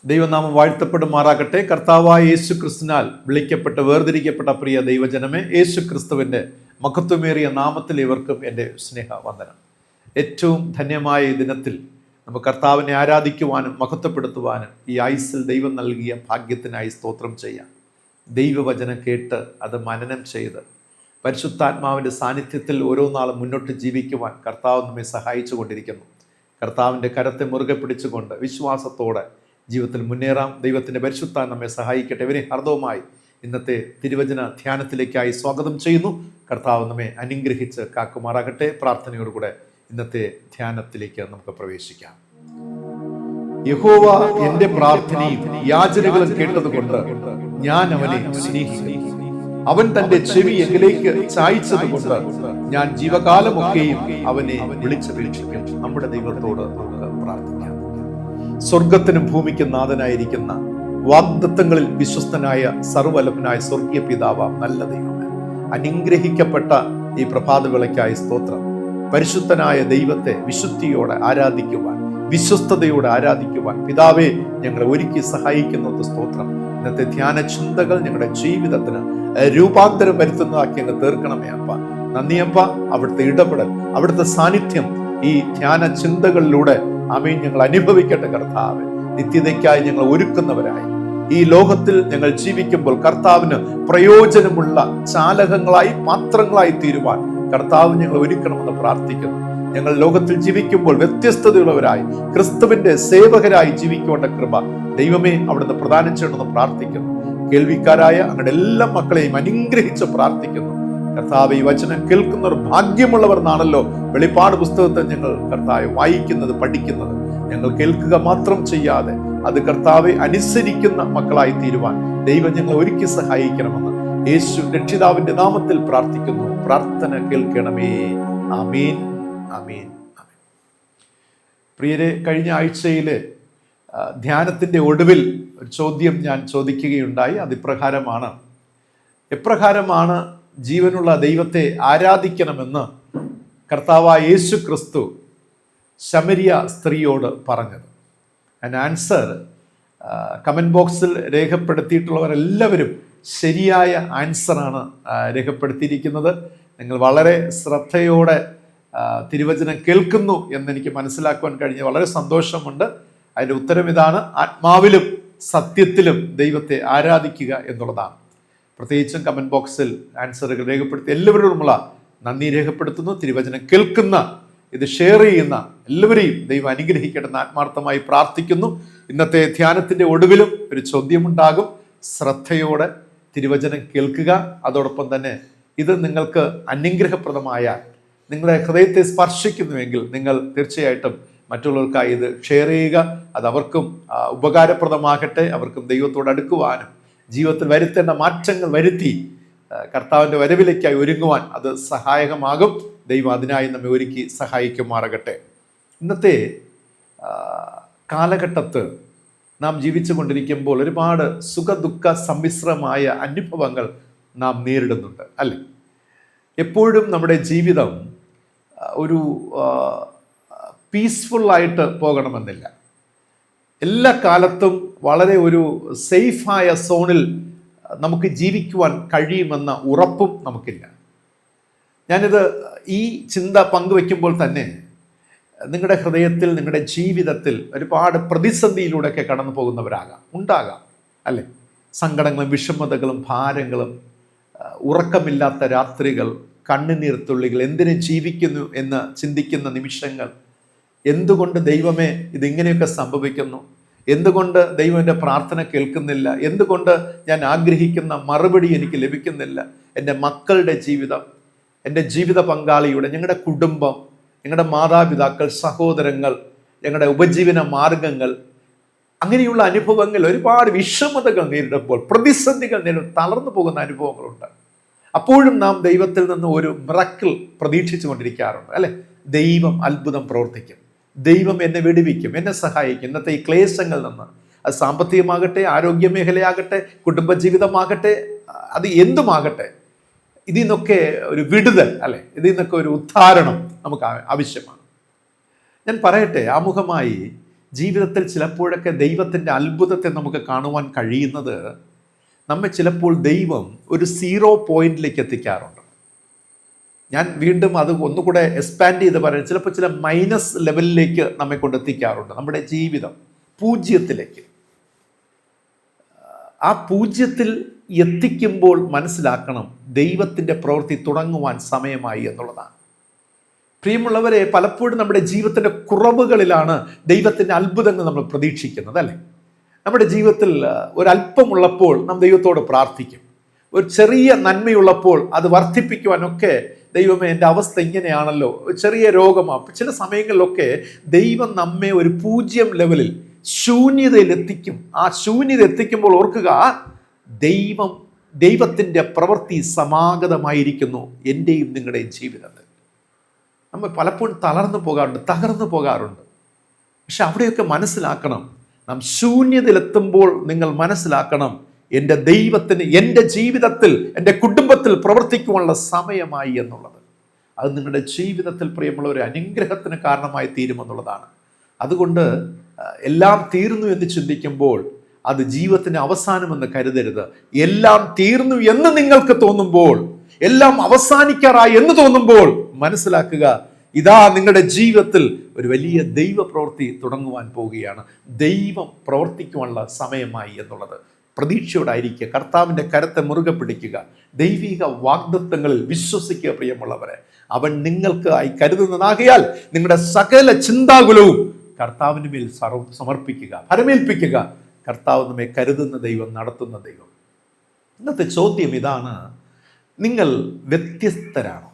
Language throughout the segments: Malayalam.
ദൈവനാമം വാഴ്ത്തപ്പെടുമാറാകട്ടെ. കർത്താവായ യേശു ക്രിസ്തുവിനാൽ വിളിക്കപ്പെട്ട് വേർതിരിക്കപ്പെട്ട പ്രിയ ദൈവജനമേ, യേശു ക്രിസ്തുവിൻ്റെ മഹത്വമേറിയ നാമത്തിൽ ഇവർക്കും എൻ്റെ സ്നേഹവന്ദനം. ഏറ്റവും ധന്യമായ ഈ ദിനത്തിൽ നമുക്ക് കർത്താവിനെ ആരാധിക്കുവാനും മഹത്വപ്പെടുത്തുവാനും ഈ ആയുസ്സിൽ ദൈവം നൽകിയ ഭാഗ്യത്തിനായി സ്തോത്രം ചെയ്യാം. ദൈവവചനം കേട്ട് അത് മനനം ചെയ്ത് പരിശുദ്ധാത്മാവിൻ്റെ സാന്നിധ്യത്തിൽ ഓരോ നാളും മുന്നോട്ട് ജീവിക്കുവാൻ കർത്താവ് നമ്മെ സഹായിച്ചു കൊണ്ടിരിക്കുന്നു. കർത്താവിൻ്റെ കരത്തെ മുറുകെ പിടിച്ചുകൊണ്ട് വിശ്വാസത്തോടെ ജീവിതത്തിൽ മുന്നേറാം. ദൈവത്തിൻ്റെ പരിശുദ്ധാത്മ നമ്മെ സഹായിക്കട്ടെ. ഇവരെ ഹർദവുമായി ഇന്നത്തെ തിരുവചന ധ്യാനത്തിലേക്കായി സ്വാഗതം ചെയ്യുന്നു. കർത്താവ് നമ്മെ അനുഗ്രഹിച്ച് കാക്കുമാറാകട്ടെ. പ്രാർത്ഥനയോടുകൂടെ ഇന്നത്തെ ധ്യാനത്തിലേക്ക് നമുക്ക് പ്രവേശിക്കാം. യഹോവ എൻ്റെ പ്രാർത്ഥനയും യാചനകളും കേട്ടതുകൊണ്ട് ഞാൻ അവനെ സ്നേഹിക്കുന്നു. അവൻ തന്റെ ചെവി എങ്കിലേക്ക് ചായ്ച്ചത് കൊണ്ട് ഞാൻ ജീവകാലമൊക്കെയും അവനെ വിളിച്ചപേക്ഷിക്കും. നമ്മുടെ ദൈവത്തോട് നമുക്ക് പ്രാർത്ഥിക്കാം. സ്വർഗത്തിനും ഭൂമിക്കും നാഥനായിരിക്കുന്ന വാഗ്ദത്തങ്ങളിൽ വിശ്വസ്തനായ സർവ്വലഭനായ സ്വർഗീയ പിതാവാം നല്ല ദൈവമേ, അനുഗ്രഹിക്കപ്പെട്ട ഈ പ്രഭാതവേളയ്ക്കായി സ്തോത്രം. പരിശുദ്ധനായ ദൈവത്തെ വിശുദ്ധിയോടെ ആരാധിക്കുവാൻ, വിശ്വസ്തയോടെ ആരാധിക്കുവാൻ പിതാവേ ഞങ്ങളെ ഒരുക്കി സഹായിക്കുന്നത് സ്തോത്രം. ഇന്നത്തെ ധ്യാന ചിന്തകൾ ഞങ്ങളുടെ ജീവിതത്തിന് രൂപാന്തരം വരുത്തുന്നതാക്കി അങ്ങ് തീർക്കണമേ അപ്പ. നന്ദിയപ്പ. അവിടുത്തെ ഇടപെടൽ, അവിടുത്തെ സാന്നിധ്യം ഈ ധ്യാന ചിന്തകളിലൂടെ ആമേൻ ഞങ്ങൾ അനുഭവിക്കട്ടെ. കർത്താവ് നിത്യതയ്ക്കായി ഞങ്ങൾ ഒരുക്കുന്നവരായി ഈ ലോകത്തിൽ ഞങ്ങൾ ജീവിക്കുമ്പോൾ കർത്താവിന് പ്രയോജനമുള്ള ചാലകങ്ങളായി, പാത്രങ്ങളായി തീരുവാൻ കർത്താവ് ഞങ്ങൾ ഒരുക്കണമെന്ന് പ്രാർത്ഥിക്കുന്നു. ഞങ്ങൾ ലോകത്തിൽ ജീവിക്കുമ്പോൾ വ്യത്യസ്തതയുള്ളവരായി ക്രിസ്തുവിന്റെ സേവകരായി ജീവിക്കേണ്ട കൃപ ദൈവമേ അവിടുന്ന് പ്രദാനം ചെയ്യണമെന്ന് പ്രാർത്ഥിക്കുന്നു. കേൾവിക്കാരായ അങ്ങയുടെ എല്ലാ മക്കളെയും അനുഗ്രഹിച്ച് പ്രാർത്ഥിക്കുന്നു. കർത്താവ് ഈ വചനം കേൾക്കുന്നവർ ഭാഗ്യമുള്ളവർ എന്നാണല്ലോ വെളിപ്പാട് പുസ്തകത്തെ ഞങ്ങൾ കർത്താവ് വായിക്കുന്നത്, പഠിക്കുന്നത്. ഞങ്ങൾ കേൾക്കുക മാത്രം ചെയ്യാതെ അത് കർത്താവെ അനുസരിക്കുന്ന മക്കളായി തീരുവാൻ ദൈവം ഞങ്ങൾ ഒരുക്കി സഹായിക്കണമെന്ന് യേശു രക്ഷിതാവിന്റെ നാമത്തിൽ പ്രാർത്ഥിക്കുന്നു. പ്രാർത്ഥന കേൾക്കണമേ. ആമീൻ, ആമീൻ, ആമീൻ. പ്രിയരെ, കഴിഞ്ഞ ആഴ്ചയിലെ ധ്യാനത്തിന്റെ ഒടുവിൽ ഒരു ചോദ്യം ഞാൻ ചോദിക്കുകയുണ്ടായി. അത് എപ്രകാരമാണ് ജീവനുള്ള ദൈവത്തെ ആരാധിക്കണമെന്ന് കർത്താവായ യേശു ക്രിസ്തു ശമരിയ സ്ത്രീയോട് പറഞ്ഞത്. ആൻസർ കമന്റ് ബോക്സിൽ രേഖപ്പെടുത്തിയിട്ടുള്ളവരെല്ലാവരും ശരിയായ ആൻസറാണ് രേഖപ്പെടുത്തിയിരിക്കുന്നത്. നിങ്ങൾ വളരെ ശ്രദ്ധയോടെ തിരുവചനം കേൾക്കുന്നു എന്നെനിക്ക് മനസ്സിലാക്കുവാൻ കഴിഞ്ഞ് വളരെ സന്തോഷമുണ്ട്. അതിൻ്റെ ഉത്തരം ഇതാണ്: ആത്മാവിലും സത്യത്തിലും ദൈവത്തെ ആരാധിക്കുക എന്നുള്ളതാണ്. പ്രത്യേകിച്ചും കമന്റ് ബോക്സിൽ ആൻസറുകൾ രേഖപ്പെടുത്തി എല്ലാവരോടുമുള്ള നന്ദി രേഖപ്പെടുത്തുന്നു. തിരുവചനം കേൾക്കുന്ന, ഇത് ഷെയർ ചെയ്യുന്ന എല്ലാവരെയും ദൈവം അനുഗ്രഹിക്കട്ടെന്ന് ആത്മാർത്ഥമായി പ്രാർത്ഥിക്കുന്നു. ഇന്നത്തെ ധ്യാനത്തിന്റെ ഒടുവിലും ഒരു ചോദ്യമുണ്ടാകും. ശ്രദ്ധയോടെ തിരുവചനം കേൾക്കുക. അതോടൊപ്പം തന്നെ ഇത് നിങ്ങൾക്ക് അനുഗ്രഹപ്രദമായ, നിങ്ങളുടെ ഹൃദയത്തെ സ്പർശിക്കുന്നുവെങ്കിൽ നിങ്ങൾ തീർച്ചയായിട്ടും മറ്റുള്ളവർക്കായി ഇത് ഷെയർ ചെയ്യുക. അത് അവർക്കും ഉപകാരപ്രദമാകട്ടെ. അവർക്കും ദൈവത്തോട് അടുക്കുവാനും ജീവിതത്തിൽ വരുത്തേണ്ട മാറ്റങ്ങൾ വരുത്തി കർത്താവിൻ്റെ വരവിലേക്കായി ഒരുങ്ങുവാൻ അത് സഹായകമാകും. ദൈവം അതിനായി നമ്മെ ഒരുക്കി സഹായിക്കുമാറാകട്ടെ. ഇന്നത്തെ കാലഘട്ടത്ത് നാം ജീവിച്ചു കൊണ്ടിരിക്കുമ്പോൾ ഒരുപാട് സുഖദുഃഖ സമ്മിശ്രമായ അനുഭവങ്ങൾ നാം നേരിടുന്നുണ്ട്, അല്ലേ? എപ്പോഴും നമ്മുടെ ജീവിതം ഒരു പീസ്ഫുള്ളായിട്ട് പോകണമെന്നില്ല. എല്ലാ കാലത്തും വളരെ ഒരു സേഫായ സോണിൽ നമുക്ക് ജീവിക്കുവാൻ കഴിയുമെന്ന ഉറപ്പും നമുക്കില്ല. ഞാനിത് ഈ ചിന്ത പങ്കുവെക്കുമ്പോൾ തന്നെ നിങ്ങളുടെ ഹൃദയത്തിൽ, നിങ്ങളുടെ ജീവിതത്തിൽ ഒരുപാട് പ്രതിസന്ധിയിലൂടെയൊക്കെ കടന്നു ഉണ്ടാകാം, അല്ലേ? സങ്കടങ്ങളും വിഷമതകളും ഭാരങ്ങളും, ഉറക്കമില്ലാത്ത രാത്രികൾ, കണ്ണുനീർത്തുള്ളികൾ, എന്തിനു ജീവിക്കുന്നു എന്ന് ചിന്തിക്കുന്ന നിമിഷങ്ങൾ, എന്തുകൊണ്ട് ദൈവമേ ഇതിങ്ങനെയൊക്കെ സംഭവിക്കുന്നു, എന്തുകൊണ്ട് ദൈവം എൻ്റെ പ്രാർത്ഥന കേൾക്കുന്നില്ല, എന്തുകൊണ്ട് ഞാൻ ആഗ്രഹിക്കുന്ന മറുപടി എനിക്ക് ലഭിക്കുന്നില്ല, എൻ്റെ മക്കളുടെ ജീവിതം, എൻ്റെ ജീവിത പങ്കാളിയുടെ, ഞങ്ങളുടെ കുടുംബം, ഞങ്ങളുടെ മാതാപിതാക്കൾ, സഹോദരങ്ങൾ, ഞങ്ങളുടെ ഉപജീവന മാർഗങ്ങൾ, അങ്ങനെയുള്ള അനുഭവങ്ങൾ, ഒരുപാട് വിഷമതകൾ നേരിടുമ്പോൾ, പ്രതിസന്ധികൾ തളർന്നു പോകുന്ന അനുഭവങ്ങളുണ്ട്. അപ്പോഴും നാം ദൈവത്തിൽ നിന്ന് ഒരു മിറക്കിൾ പ്രതീക്ഷിച്ചു കൊണ്ടിരിക്കാറുണ്ട്, അല്ലെ? ദൈവം അത്ഭുതം പ്രവർത്തിക്കും, ദൈവം എന്നെ വിടുവിക്കും, എന്നെ സഹായിക്കും. ഇന്നത്തെ ഈ ക്ലേശങ്ങളിൽ നിന്ന്, അത് സാമ്പത്തികമാകട്ടെ, ആരോഗ്യ മേഖലയാകട്ടെ, കുടുംബജീവിതമാകട്ടെ, അത് എന്തുമാകട്ടെ, ഇതിൽ നിന്നൊക്കെ ഒരു വിടുതൽ, അല്ലെ? ഇതിൽ നിന്നൊക്കെ ഒരു ഉദ്ധാരണം നമുക്ക് ആവശ്യമാണ്. ഞാൻ പറയട്ടെ, ആമുഖമായി ജീവിതത്തിൽ ചിലപ്പോഴൊക്കെ ദൈവത്തിൻ്റെ അത്ഭുതത്തെ നമുക്ക് കാണുവാൻ കഴിയുന്നത് നമ്മെ ചിലപ്പോൾ ദൈവം ഒരു 0 പോയിന്റിലേക്ക് എത്തിക്കാറുണ്ട്. ഞാൻ വീണ്ടും അത് ഒന്നുകൂടെ എക്സ്പാൻഡ് ചെയ്ത് പറയുന്നത്, ചിലപ്പോൾ ചില മൈനസ് ലെവലിലേക്ക് നമ്മെ കൊണ്ടെത്തിക്കാറുണ്ട്. നമ്മുടെ ജീവിതം പൂജ്യത്തിലേക്ക്. ആ പൂജ്യത്തിൽ എത്തിക്കുമ്പോൾ മനസ്സിലാക്കണം, ദൈവത്തിൻ്റെ പ്രവൃത്തി തുടങ്ങുവാൻ സമയമായി എന്നുള്ളതാണ്. പ്രിയമുള്ളവരെ, പലപ്പോഴും നമ്മുടെ ജീവിതത്തിൻ്റെ കുറവുകളിലാണ് ദൈവത്തിൻ്റെ അത്ഭുതങ്ങൾ നമ്മൾ പ്രതീക്ഷിക്കുന്നത്, അല്ലേ? നമ്മുടെ ജീവിതത്തിൽ ഒരല്പമുള്ളപ്പോൾ നാം ദൈവത്തോട് പ്രാർത്ഥിക്കും. ഒരു ചെറിയ നന്മയുള്ളപ്പോൾ അത് വർദ്ധിപ്പിക്കുവാനൊക്കെ, ദൈവമേ എൻ്റെ അവസ്ഥ ഇങ്ങനെയാണല്ലോ, ചെറിയ രോഗമാണ്. ചില സമയങ്ങളിലൊക്കെ ദൈവം നമ്മെ ഒരു 0 ലെവലിൽ ശൂന്യതയിൽ എത്തിക്കും. ആ ശൂന്യത എത്തിക്കുമ്പോൾ ഓർക്കുക, ദൈവത്തിൻ്റെ പ്രവൃത്തി സമാഗതമായിരിക്കുന്നു എൻ്റെയും നിങ്ങളുടെയും ജീവിതത്തിൽ. നമ്മൾ പലപ്പോഴും തകർന്നു പോകാറുണ്ട്. പക്ഷെ അവിടെയൊക്കെ മനസ്സിലാക്കണം, നാം ശൂന്യതയിലെത്തുമ്പോൾ നിങ്ങൾ മനസ്സിലാക്കണം, എൻ്റെ ദൈവത്തിന് എൻ്റെ ജീവിതത്തിൽ, എൻ്റെ കുടുംബത്തിൽ പ്രവർത്തിക്കുവാനുള്ള സമയമായി എന്നുള്ളത്. അത് നിങ്ങളുടെ ജീവിതത്തിൽ പ്രിയമുള്ള ഒരു അനുഗ്രഹത്തിന് കാരണമായി തീരുമെന്നുള്ളതാണ്. അതുകൊണ്ട് എല്ലാം തീർന്നു എന്ന് ചിന്തിക്കുമ്പോൾ അത് ജീവിതത്തിന് അവസാനമെന്ന് കരുതരുത്. എല്ലാം തീർന്നു എന്ന് നിങ്ങൾക്ക് തോന്നുമ്പോൾ, എല്ലാം അവസാനിക്കാറായി എന്ന് തോന്നുമ്പോൾ മനസ്സിലാക്കുക, ഇതാ നിങ്ങളുടെ ജീവിതത്തിൽ ഒരു വലിയ ദൈവ പ്രവൃത്തി തുടങ്ങുവാൻ പോവുകയാണ്. ദൈവം പ്രവർത്തിക്കുവാനുള്ള സമയമായി എന്നുള്ളത് പ്രതീക്ഷയോടായിരിക്കുക. കർത്താവിൻ്റെ കരത്തെ മുറുകെ പിടിക്കുക. ദൈവിക വാഗ്ദത്തങ്ങളിൽ വിശ്വസിക്കുക. പ്രിയമുള്ളവരെ, അവൻ നിങ്ങൾക്കായി കരുതുന്നതാകയാൽ നിങ്ങളുടെ സകല ചിന്താകുലവും കർത്താവിന് മേൽ സമർപ്പിക്കുക, ഫലമേൽപ്പിക്കുക. കർത്താവ് നമ്മെ കരുതുന്ന ദൈവം, നടത്തുന്ന ദൈവം. ഇന്നത്തെ ചോദ്യം ഇതാണ്: നിങ്ങൾ വ്യത്യസ്തരാണോ?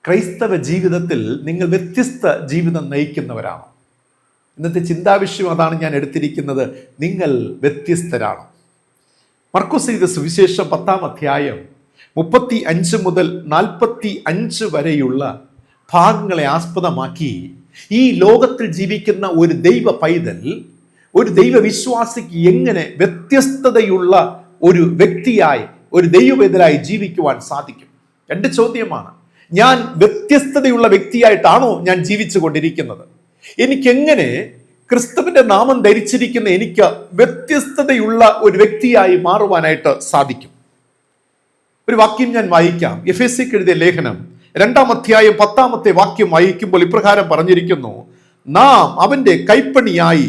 ക്രൈസ്തവ ജീവിതത്തിൽ നിങ്ങൾ വ്യത്യസ്ത ജീവിതം നയിക്കുന്നവരാണോ? ഇന്നത്തെ ചിന്താവിഷയം അതാണ് ഞാൻ എടുത്തിരിക്കുന്നത്. നിങ്ങൾ വ്യത്യസ്തരാണോ? മർക്കോസ് എഴുതിയ സുവിശേഷം 10-ാം അധ്യായം 35 മുതൽ 45 വരെയുള്ള ഭാഗങ്ങളെ ആസ്പദമാക്കി ഈ ലോകത്തിൽ ജീവിക്കുന്ന ഒരു ദൈവ പൈതൽ, ഒരു ദൈവവിശ്വാസിക്ക് എങ്ങനെ വ്യത്യസ്തതയുള്ള ഒരു വ്യക്തിയായി, ഒരു ദൈവപൈതലായി ജീവിക്കുവാൻ സാധിക്കും? എൻ്റെ ചോദ്യമാണ്. ഞാൻ വ്യത്യസ്തതയുള്ള വ്യക്തിയായിട്ടാണോ ഞാൻ ജീവിച്ചു കൊണ്ടിരിക്കുന്നത്? എനിക്കെങ്ങനെ ക്രിസ്തുവിന്റെ നാമം ധരിച്ചിരിക്കുന്ന എനിക്ക് വ്യത്യസ്തതയുള്ള ഒരു വ്യക്തിയായി മാറുവാനായിട്ട് സാധിക്കും? ഒരു വാക്യം ഞാൻ വായിക്കാം. എഫേസ്യർക്ക് എഴുതിയ ലേഖനം 2-ാം അധ്യായം 10-ാമത്തെ വാക്യം വായിക്കുമ്പോൾ ഇപ്രകാരം പറഞ്ഞിരിക്കുന്നു: നാം അവന്റെ കൈപ്പണിയായി